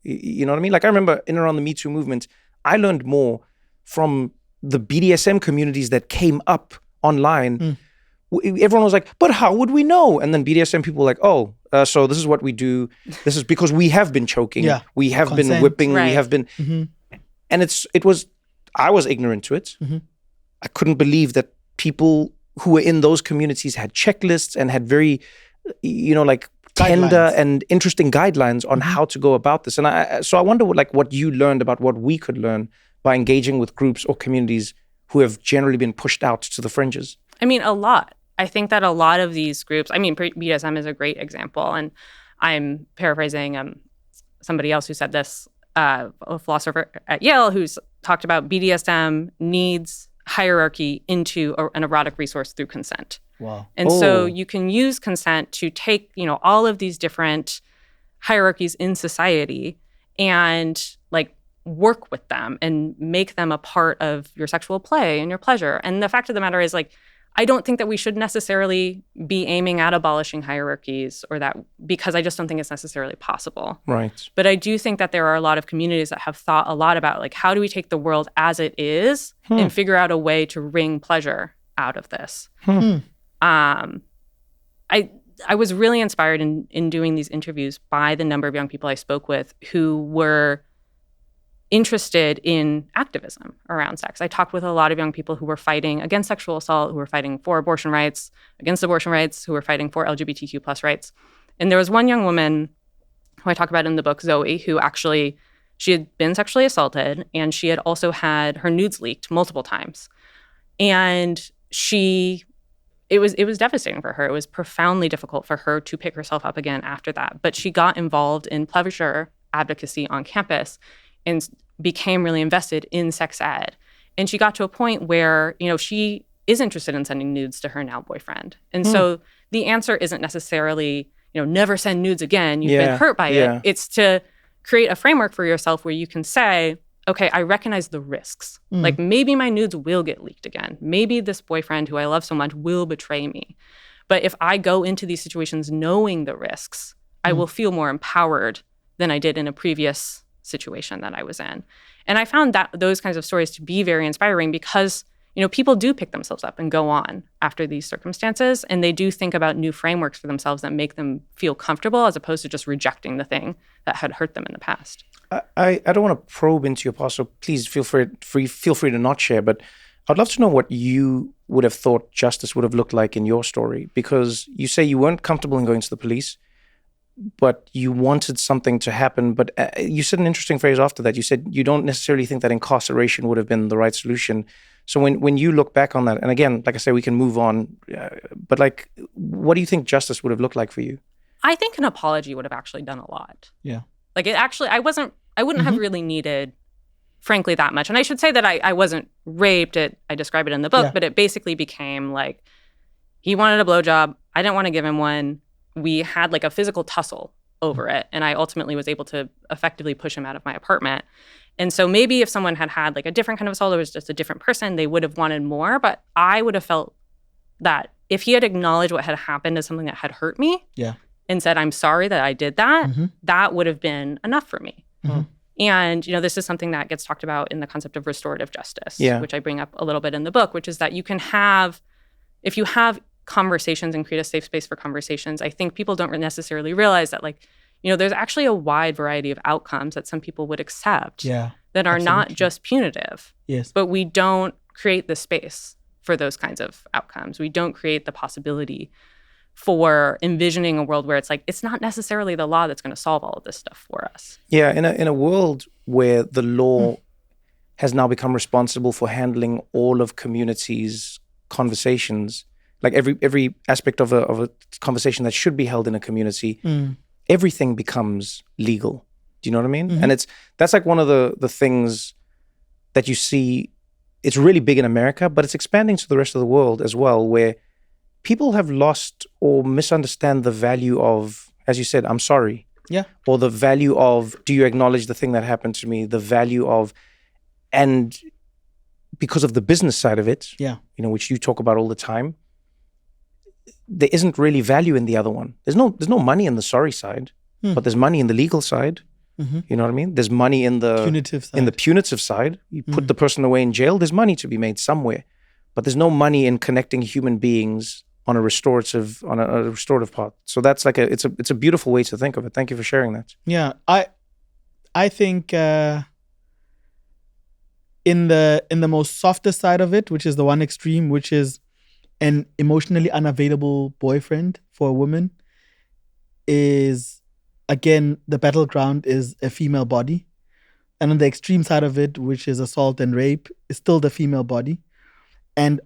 You know what I mean? Like I remember in and around the Me Too movement, I learned more from the BDSM communities that came up online. Everyone was like, but how would we know? And then BDSM people were like, so this is what we do. This is because we have been choking. We have been whipping. Right. We have been. And I was ignorant to it. I couldn't believe that people who were in those communities had checklists and had very, like tender and interesting guidelines on how to go about this. And so I wonder what you learned about what we could learn by engaging with groups or communities who have generally been pushed out to the fringes. I mean, a lot. I think that a lot of these groups, BDSM is a great example. And I'm paraphrasing somebody else who said this, a philosopher at Yale who's talked about BDSM needs hierarchy into an erotic resource through consent. Wow. And so you can use consent to take, all of these different hierarchies in society and like work with them and make them a part of your sexual play and your pleasure. And the fact of the matter is like, I don't think that we should necessarily be aiming at abolishing hierarchies or that, because I just don't think it's necessarily possible. Right. But I do think that there are a lot of communities that have thought a lot about like, how do we take the world as it is and figure out a way to wring pleasure out of this? I was really inspired in doing these interviews by the number of young people I spoke with who were interested in activism around sex. I talked with a lot of young people who were fighting against sexual assault, who were fighting for abortion rights, against abortion rights, who were fighting for LGBTQ plus rights. And there was one young woman who I talk about in the book, Zoe, who actually, she had been sexually assaulted and she had also had her nudes leaked multiple times. And it was devastating for her. It was profoundly difficult for her to pick herself up again after that. But she got involved in pleasure advocacy on campus and became really invested in sex ed. And she got to a point where, she is interested in sending nudes to her now boyfriend. And so the answer isn't necessarily, never send nudes again. You've been hurt by it. It's to create a framework for yourself where you can say, okay, I recognize the risks. Like maybe my nudes will get leaked again. Maybe this boyfriend who I love so much will betray me. But if I go into these situations knowing the risks, I will feel more empowered than I did in a previous situation that I was in. And I found that those kinds of stories to be very inspiring because, people do pick themselves up and go on after these circumstances. And they do think about new frameworks for themselves that make them feel comfortable as opposed to just rejecting the thing that had hurt them in the past. I don't want to probe into your past, so please feel free to not share, but I'd love to know what you would have thought justice would have looked like in your story, because you say you weren't comfortable in going to the police, but you wanted something to happen. But you said an interesting phrase after that. You said you don't necessarily think that incarceration would have been the right solution. So when you look back on that, and again, like I say, we can move on, but like, what do you think justice would have looked like for you? I think an apology would have actually done a lot. Yeah. Like it actually, I wouldn't have really needed, frankly, that much. And I should say that I wasn't raped. I describe it in the book, but it basically became like, he wanted a blowjob. I didn't want to give him one. We had like a physical tussle over it. And I ultimately was able to effectively push him out of my apartment. And so maybe if someone had like a different kind of assault, it was just a different person, they would have wanted more. But I would have felt that if he had acknowledged what had happened as something that had hurt me and said, I'm sorry that I did that, that would have been enough for me. And, this is something that gets talked about in the concept of restorative justice, which I bring up a little bit in the book, which is that you can have, if you have conversations and create a safe space for conversations, I think people don't necessarily realize that, like, there's actually a wide variety of outcomes that some people would accept that are not just punitive. Yes. But we don't create the space for those kinds of outcomes. We don't create the possibility for envisioning a world where it's like, it's not necessarily the law that's going to solve all of this stuff for us. Yeah, in a world where the law has now become responsible for handling all of communities' conversations, like every aspect of a conversation that should be held in a community, everything becomes legal. Do you know what I mean? And that's like one of the things that you see. It's really big in America, but it's expanding to the rest of the world as well, where people have lost or misunderstand the value of, as you said, I'm sorry. Yeah. Or the value of, do you acknowledge the thing that happened to me? The value of, and because of the business side of it, which you talk about all the time, there isn't really value in the other one. There's no money in the sorry side, but there's money in the legal side. You know what I mean? There's money in the punitive side. You put the person away in jail, there's money to be made somewhere. But there's no money in connecting human beings on a restorative part. So that's like it's a beautiful way to think of it. Thank you for sharing that. Yeah, I think in the most softer side of it, which is the one extreme, which is an emotionally unavailable boyfriend for a woman, is, again, the battleground is a female body. And on the extreme side of it, which is assault and rape, is still the female body. And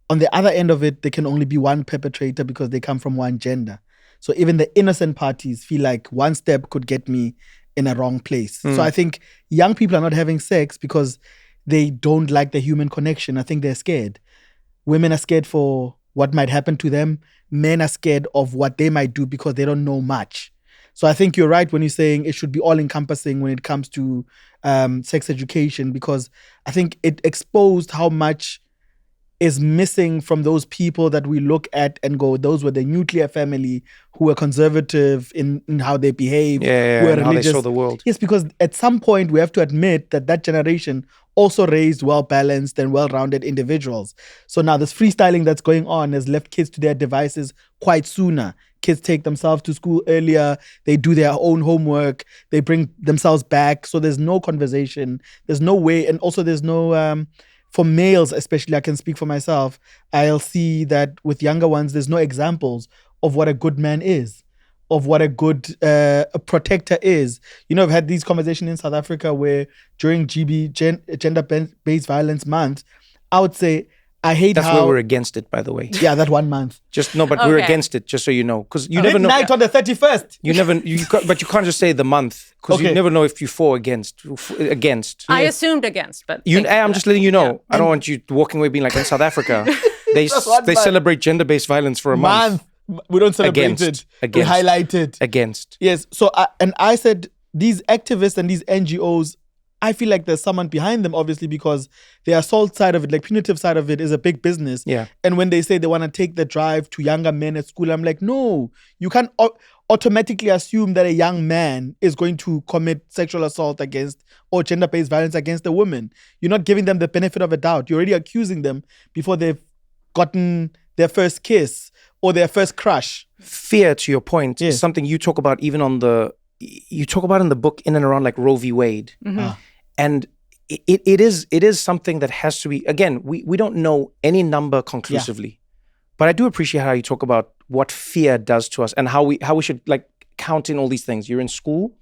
on the other end of it, there can only be one perpetrator because they come from one gender. So even the innocent parties feel like one step could get me in a wrong place. So I think young people are not having sex because they don't like the human connection. I think they're scared. Women are scared for what might happen to them. Men are scared of what they might do because they don't know much. So I think you're right when you're saying it should be all-encompassing when it comes to sex education, because I think it exposed how much is missing from those people that we look at and go, those were the nuclear family who were conservative in how they behave, who were and religious. how they saw the world. Yes, because at some point we have to admit that generation also raised well-balanced and well-rounded individuals. So now this freestyling that's going on has left kids to their devices quite sooner. Kids take themselves to school earlier. They do their own homework. They bring themselves back. So there's no conversation. There's no way. And also there's no... for males, especially, I can speak for myself, I'll see that with younger ones, there's no examples of what a good man is, of what a good a protector is. You know, I've had these conversations in South Africa where during Gender-Based Violence Month, I would say, I hate That's how... why we're against it, by the way. Yeah, that 1 month. We're against it, just so you know. Because you never know. Midnight on the 31st. But you can't just say the month, because you never know if you fall against. I assumed against, but... I'm just letting you know. Yeah. I don't want you walking away being like, in South Africa, they celebrate gender-based violence for a month. We don't celebrate it. We highlight it. Against. Yes. So, I said, these activists and these NGOs, I feel like there's someone behind them, obviously, because the assault side of it, like punitive side of it, is a big business. Yeah. And when they say they want to take the drive to younger men at school, I'm like, no, you can't automatically assume that a young man is going to commit sexual assault against or gender-based violence against a woman. You're not giving them the benefit of a doubt. You're already accusing them before they've gotten their first kiss or their first crush. Fear, to your point, is something you talk about even in the book in and around like Roe v. Wade. Mm-hmm. And it is something that has to be, again, we don't know any number conclusively, but I do appreciate how you talk about what fear does to us and how we should like count in all these things. You're in school,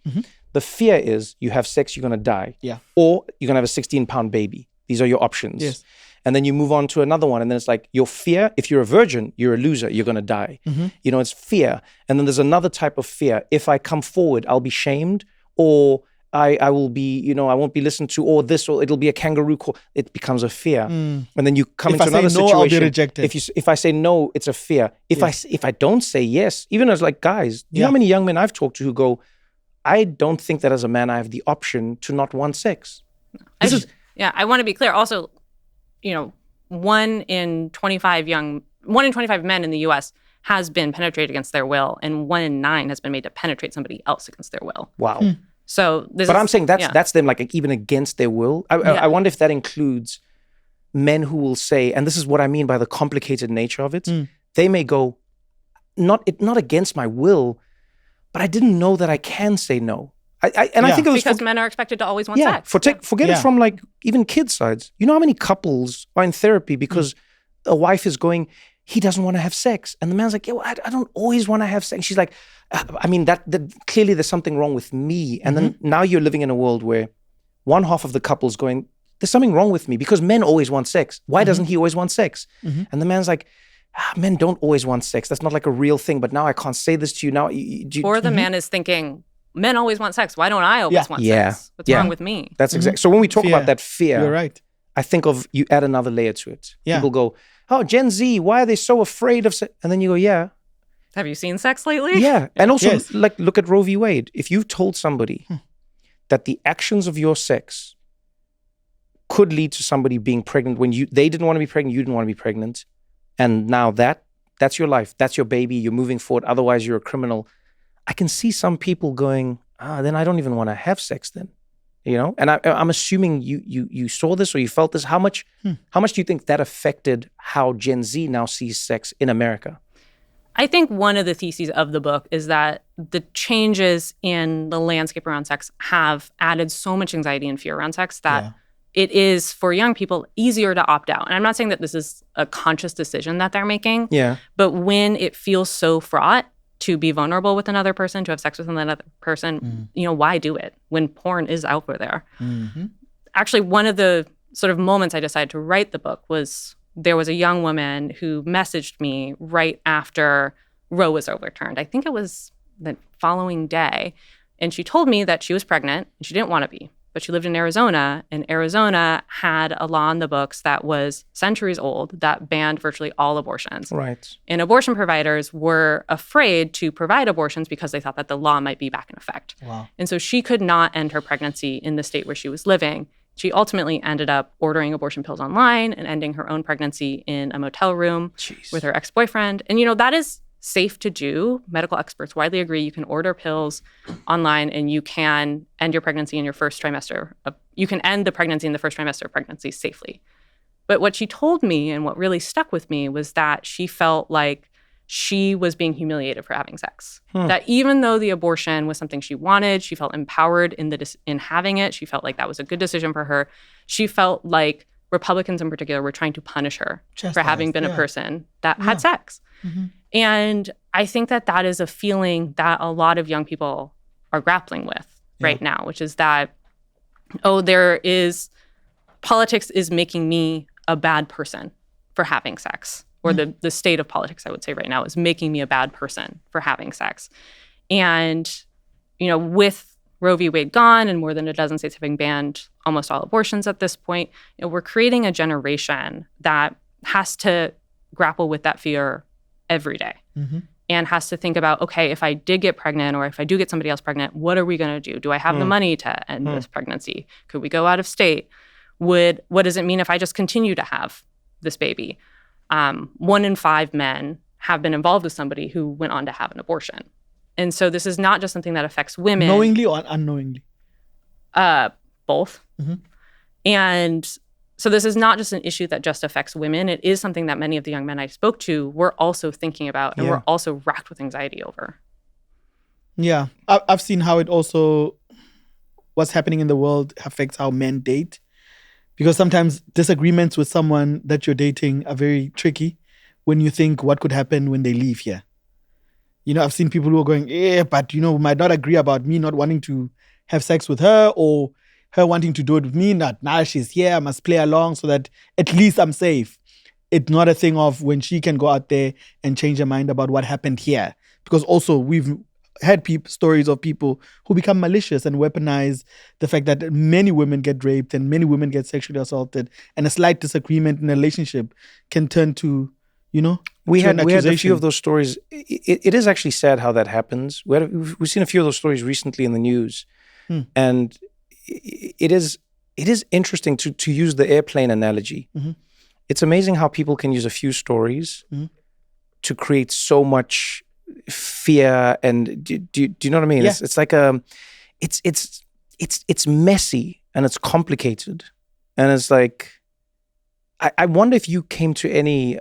the fear is you have sex, you're going to die, or you're going to have a 16-pound baby. These are your options. Yes. And then you move on to another one. And then it's like your fear, if you're a virgin, you're a loser, you're going to die. You know, it's fear. And then there's another type of fear. If I come forward, I'll be shamed, or I will be, you know, I won't be listened to, or this, or it'll be a kangaroo call. It becomes a fear. And then you come into another situation. I'll be rejected. If I say no, it's a fear. If I don't say yes, even as like guys, you know how many young men I've talked to who go, I don't think that as a man I have the option to not want sex. I want to be clear. Also, you know, 1 in 25 men in the U.S. has been penetrated against their will, and 1 in 9 has been made to penetrate somebody else against their will. Wow. So, I'm saying that's them like even against their will. I wonder if that includes men who will say, and this is what I mean by the complicated nature of it. They may go, not against my will, but I didn't know that I can say no. I think it was because men are expected to always want sex. Forget it from like even kids' sides. You know how many couples are in therapy because a wife is going, he doesn't want to have sex, and the man's like, I don't always want to have sex. She's like, I mean that clearly there's something wrong with me. And then now you're living in a world where one half of the couple's going, there's something wrong with me because men always want sex. Why doesn't he always want sex? And the man's like, men don't always want sex. That's not like a real thing. But now I can't say this to you now. Or the man is thinking, men always want sex. Why don't I always want sex? What's wrong with me? That's exactly. So when we talk about that fear, you're right. I think of, you add another layer to it. People go, oh, Gen Z, why are they so afraid of sex? And then you go, have you seen sex lately? Yeah. And also, like, look at Roe v. Wade. If you've told somebody that the actions of your sex could lead to somebody being pregnant when they didn't want to be pregnant, you didn't want to be pregnant, and now that's your life, that's your baby, you're moving forward, otherwise you're a criminal. I can see some people going, then I don't even want to have sex then. You know, and I'm assuming you saw this or you felt this. How much do you think that affected how Gen Z now sees sex in America? I think one of the theses of the book is that the changes in the landscape around sex have added so much anxiety and fear around sex that it is, for young people, easier to opt out. And I'm not saying that this is a conscious decision that they're making. But when it feels so fraught to be vulnerable with another person, to have sex with another person, you know, why do it when porn is out there? Actually, one of the sort of moments I decided to write the book was there was a young woman who messaged me right after Roe was overturned. I think it was the following day. And she told me that she was pregnant and she didn't want to be. But she lived in Arizona, and Arizona had a law in the books that was centuries old that banned virtually all abortions. Right. And abortion providers were afraid to provide abortions because they thought that the law might be back in effect. Wow. And so she could not end her pregnancy in the state where she was living. She ultimately ended up ordering abortion pills online and ending her own pregnancy in a motel room with her ex-boyfriend. And, that is safe to do. Medical experts widely agree you can order pills online and you can end your pregnancy in your first trimester. You can end the pregnancy in the first trimester of pregnancy safely. But what she told me and what really stuck with me was that she felt like she was being humiliated for having sex. That even though the abortion was something she wanted, she felt empowered in having it. She felt like that was a good decision for her. She felt like Republicans in particular were trying to punish her for having been a person that had sex. And I think that is a feeling that a lot of young people are grappling with right now, which is that, politics is making me a bad person for having sex. Or the state of politics, I would say right now, is making me a bad person for having sex. And, with Roe v. Wade gone and more than a dozen states having banned almost all abortions at this point, we're creating a generation that has to grapple with that fear every day and has to think about, okay, if I did get pregnant or if I do get somebody else pregnant, what are we going to do? Do I have the money to end this pregnancy? Could we go out of state? What does it mean if I just continue to have this baby? 1 in 5 men have been involved with somebody who went on to have an abortion. And so this is not just something that affects women. Knowingly or unknowingly? Both. And so this is not just an issue that just affects women. It is something that many of the young men I spoke to were also thinking about and were also racked with anxiety over. Yeah. I've seen how it also, what's happening in the world affects how men date. Because sometimes disagreements with someone that you're dating are very tricky when you think what could happen when they leave here. I've seen people who are going, but might not agree about me not wanting to have sex with her or her wanting to do it with me. Now she's here, I must play along so that at least I'm safe. It's not a thing of when she can go out there and change her mind about what happened here. Because also we've had stories of people who become malicious and weaponize the fact that many women get raped and many women get sexually assaulted, and a slight disagreement in a relationship can turn to, we had a few of those stories. It is actually sad how that happens. We've seen a few of those stories recently in the news, and it is interesting to use the airplane analogy. It's amazing how people can use a few stories to create so much fear. And do you know what I mean? It's like it's messy and it's complicated, and it's like I wonder if you came to any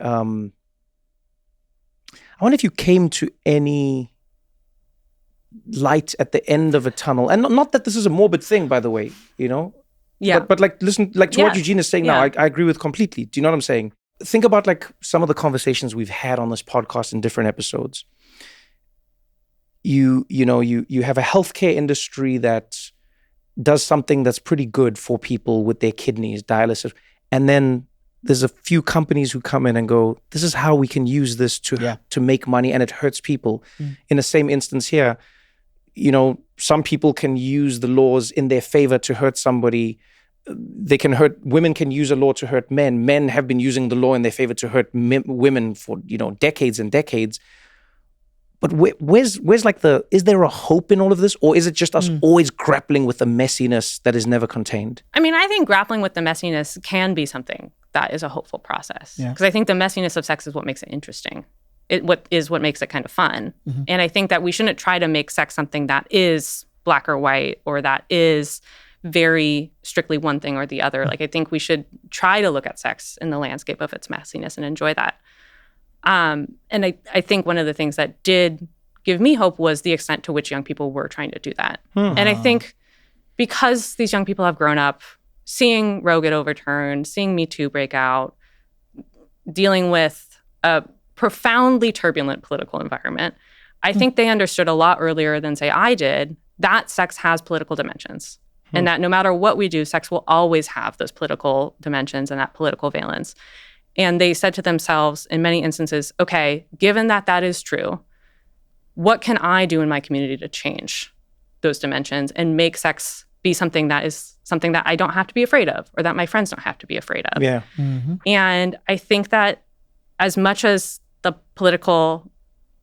light at the end of a tunnel. And not that this is a morbid thing, by the way, but like listen, like to what Eugene is saying now, I agree with completely. Do you know what I'm saying? Think about like some of the conversations we've had on this podcast in different episodes. You have a healthcare industry that does something that's pretty good for people with their kidneys, dialysis, and then there's a few companies who come in and go, this is how we can use this to make money, and it hurts people. In the same instance here, some people can use the laws in their favor to hurt somebody. Women can use a law to hurt men. Men have been using the law in their favor to hurt women for, decades and decades. But where's is there a hope in all of this? Or is it just us always grappling with the messiness that is never contained? I mean, I think grappling with the messiness can be something that is a hopeful process. Because I think the messiness of sex is what makes it interesting. What makes it kind of fun. And I think that we shouldn't try to make sex something that is black or white or that is very strictly one thing or the other. Like, I think we should try to look at sex in the landscape of its messiness and enjoy that. And I think one of the things that did give me hope was the extent to which young people were trying to do that. And I think because these young people have grown up seeing Roe get overturned, seeing Me Too break out, dealing with a profoundly turbulent political environment, I think they understood a lot earlier than, say, I did, that sex has political dimensions. And that no matter what we do, sex will always have those political dimensions and that political valence. And they said to themselves in many instances, okay, given that that is true, what can I do in my community to change those dimensions and make sex be something that I don't have to be afraid of, or that my friends don't have to be afraid of? Yeah. And I think that as much as the political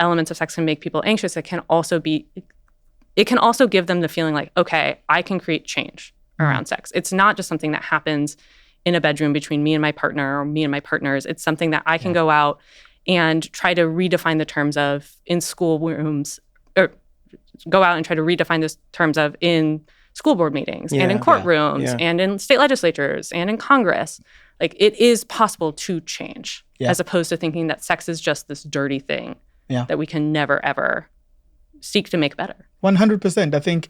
elements of sex can make people anxious, it can also give them the feeling like, okay, I can create change around sex. It's not just something that happens in a bedroom between me and my partner or me and my partners. It's something that I can go out and try to redefine the terms of in schoolrooms, or go out and try to redefine the terms of in school board meetings and in courtrooms and in state legislatures and in Congress. Like, it is possible to change as opposed to thinking that sex is just this dirty thing that we can never, ever seek to make better. 100%. I think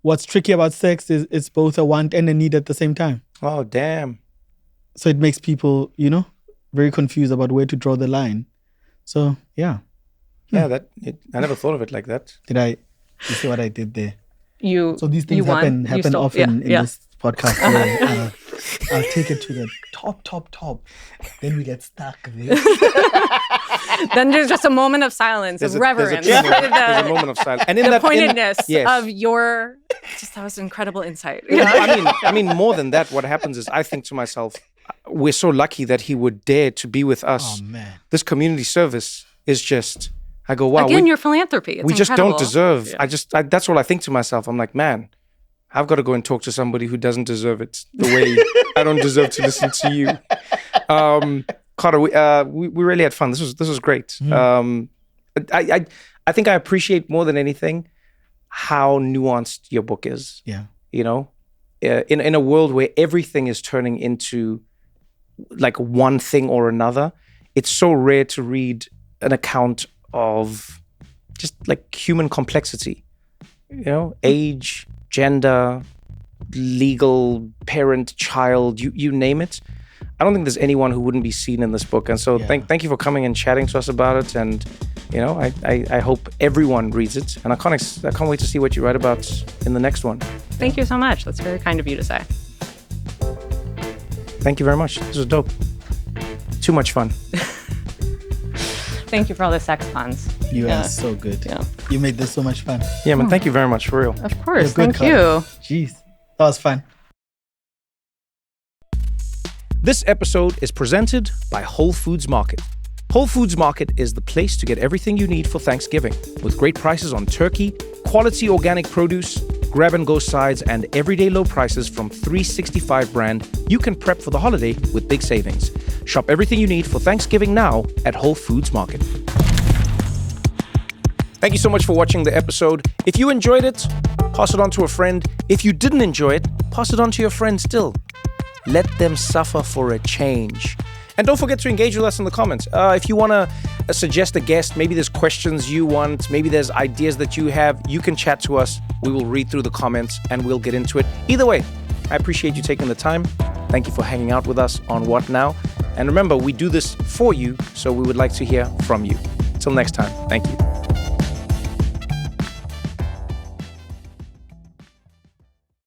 what's tricky about sex is it's both a want and a need at the same time. Oh, damn. So it makes people, very confused about where to draw the line. So, yeah. Yeah, I never thought of it like that. You see what I did there? So these things happen often in this podcast. Where, I'll take it to the top. Then we get stuck there. Then there's just a moment of silence, of reverence. There's a moment of silence. And in the pointedness of your, that was incredible insight. I mean, more than that, what happens is I think to myself, we're so lucky that he would dare to be with us. Oh, man. This community service is just, I go, wow. Again, your philanthropy. It's we just incredible. don't deserve. That's what I think to myself. I'm like, man, I've got to go and talk to somebody who doesn't deserve it the way I don't deserve to listen to you. Carter, we really had fun. This was great. I think I appreciate more than anything how nuanced your book is. Yeah. In a world where everything is turning into like one thing or another, it's so rare to read an account of just like human complexity. Age, gender, legal, parent, child, you name it. I don't think there's anyone who wouldn't be seen in this book. And so thank you for coming and chatting to us about it. And, I hope everyone reads it. And I can't wait to see what you write about in the next one. Thank you so much. That's very kind of you to say. Thank you very much. This was dope. Too much fun. Thank you for all the sex puns. You are so good. Yeah. You made this so much fun. Yeah, man. Thank you very much, for real. Of course. Thank you. Jeez. That was fun. This episode is presented by Whole Foods Market. Whole Foods Market is the place to get everything you need for Thanksgiving, with great prices on turkey, quality organic produce, grab-and-go sides, and everyday low prices from 365 brand. You can prep for the holiday with big savings. Shop everything you need for Thanksgiving now at Whole Foods Market. Thank you so much for watching the episode. If you enjoyed it, pass it on to a friend. If you didn't enjoy it, pass it on to your friend still. Let them suffer for a change. And don't forget to engage with us in the comments. If you want to suggest a guest, maybe there's questions you want, maybe there's ideas that you have, you can chat to us. We will read through the comments and we'll get into it. Either way, I appreciate you taking the time. Thank you for hanging out with us on What Now? And remember, we do this for you, so we would like to hear from you. Till next time, thank you.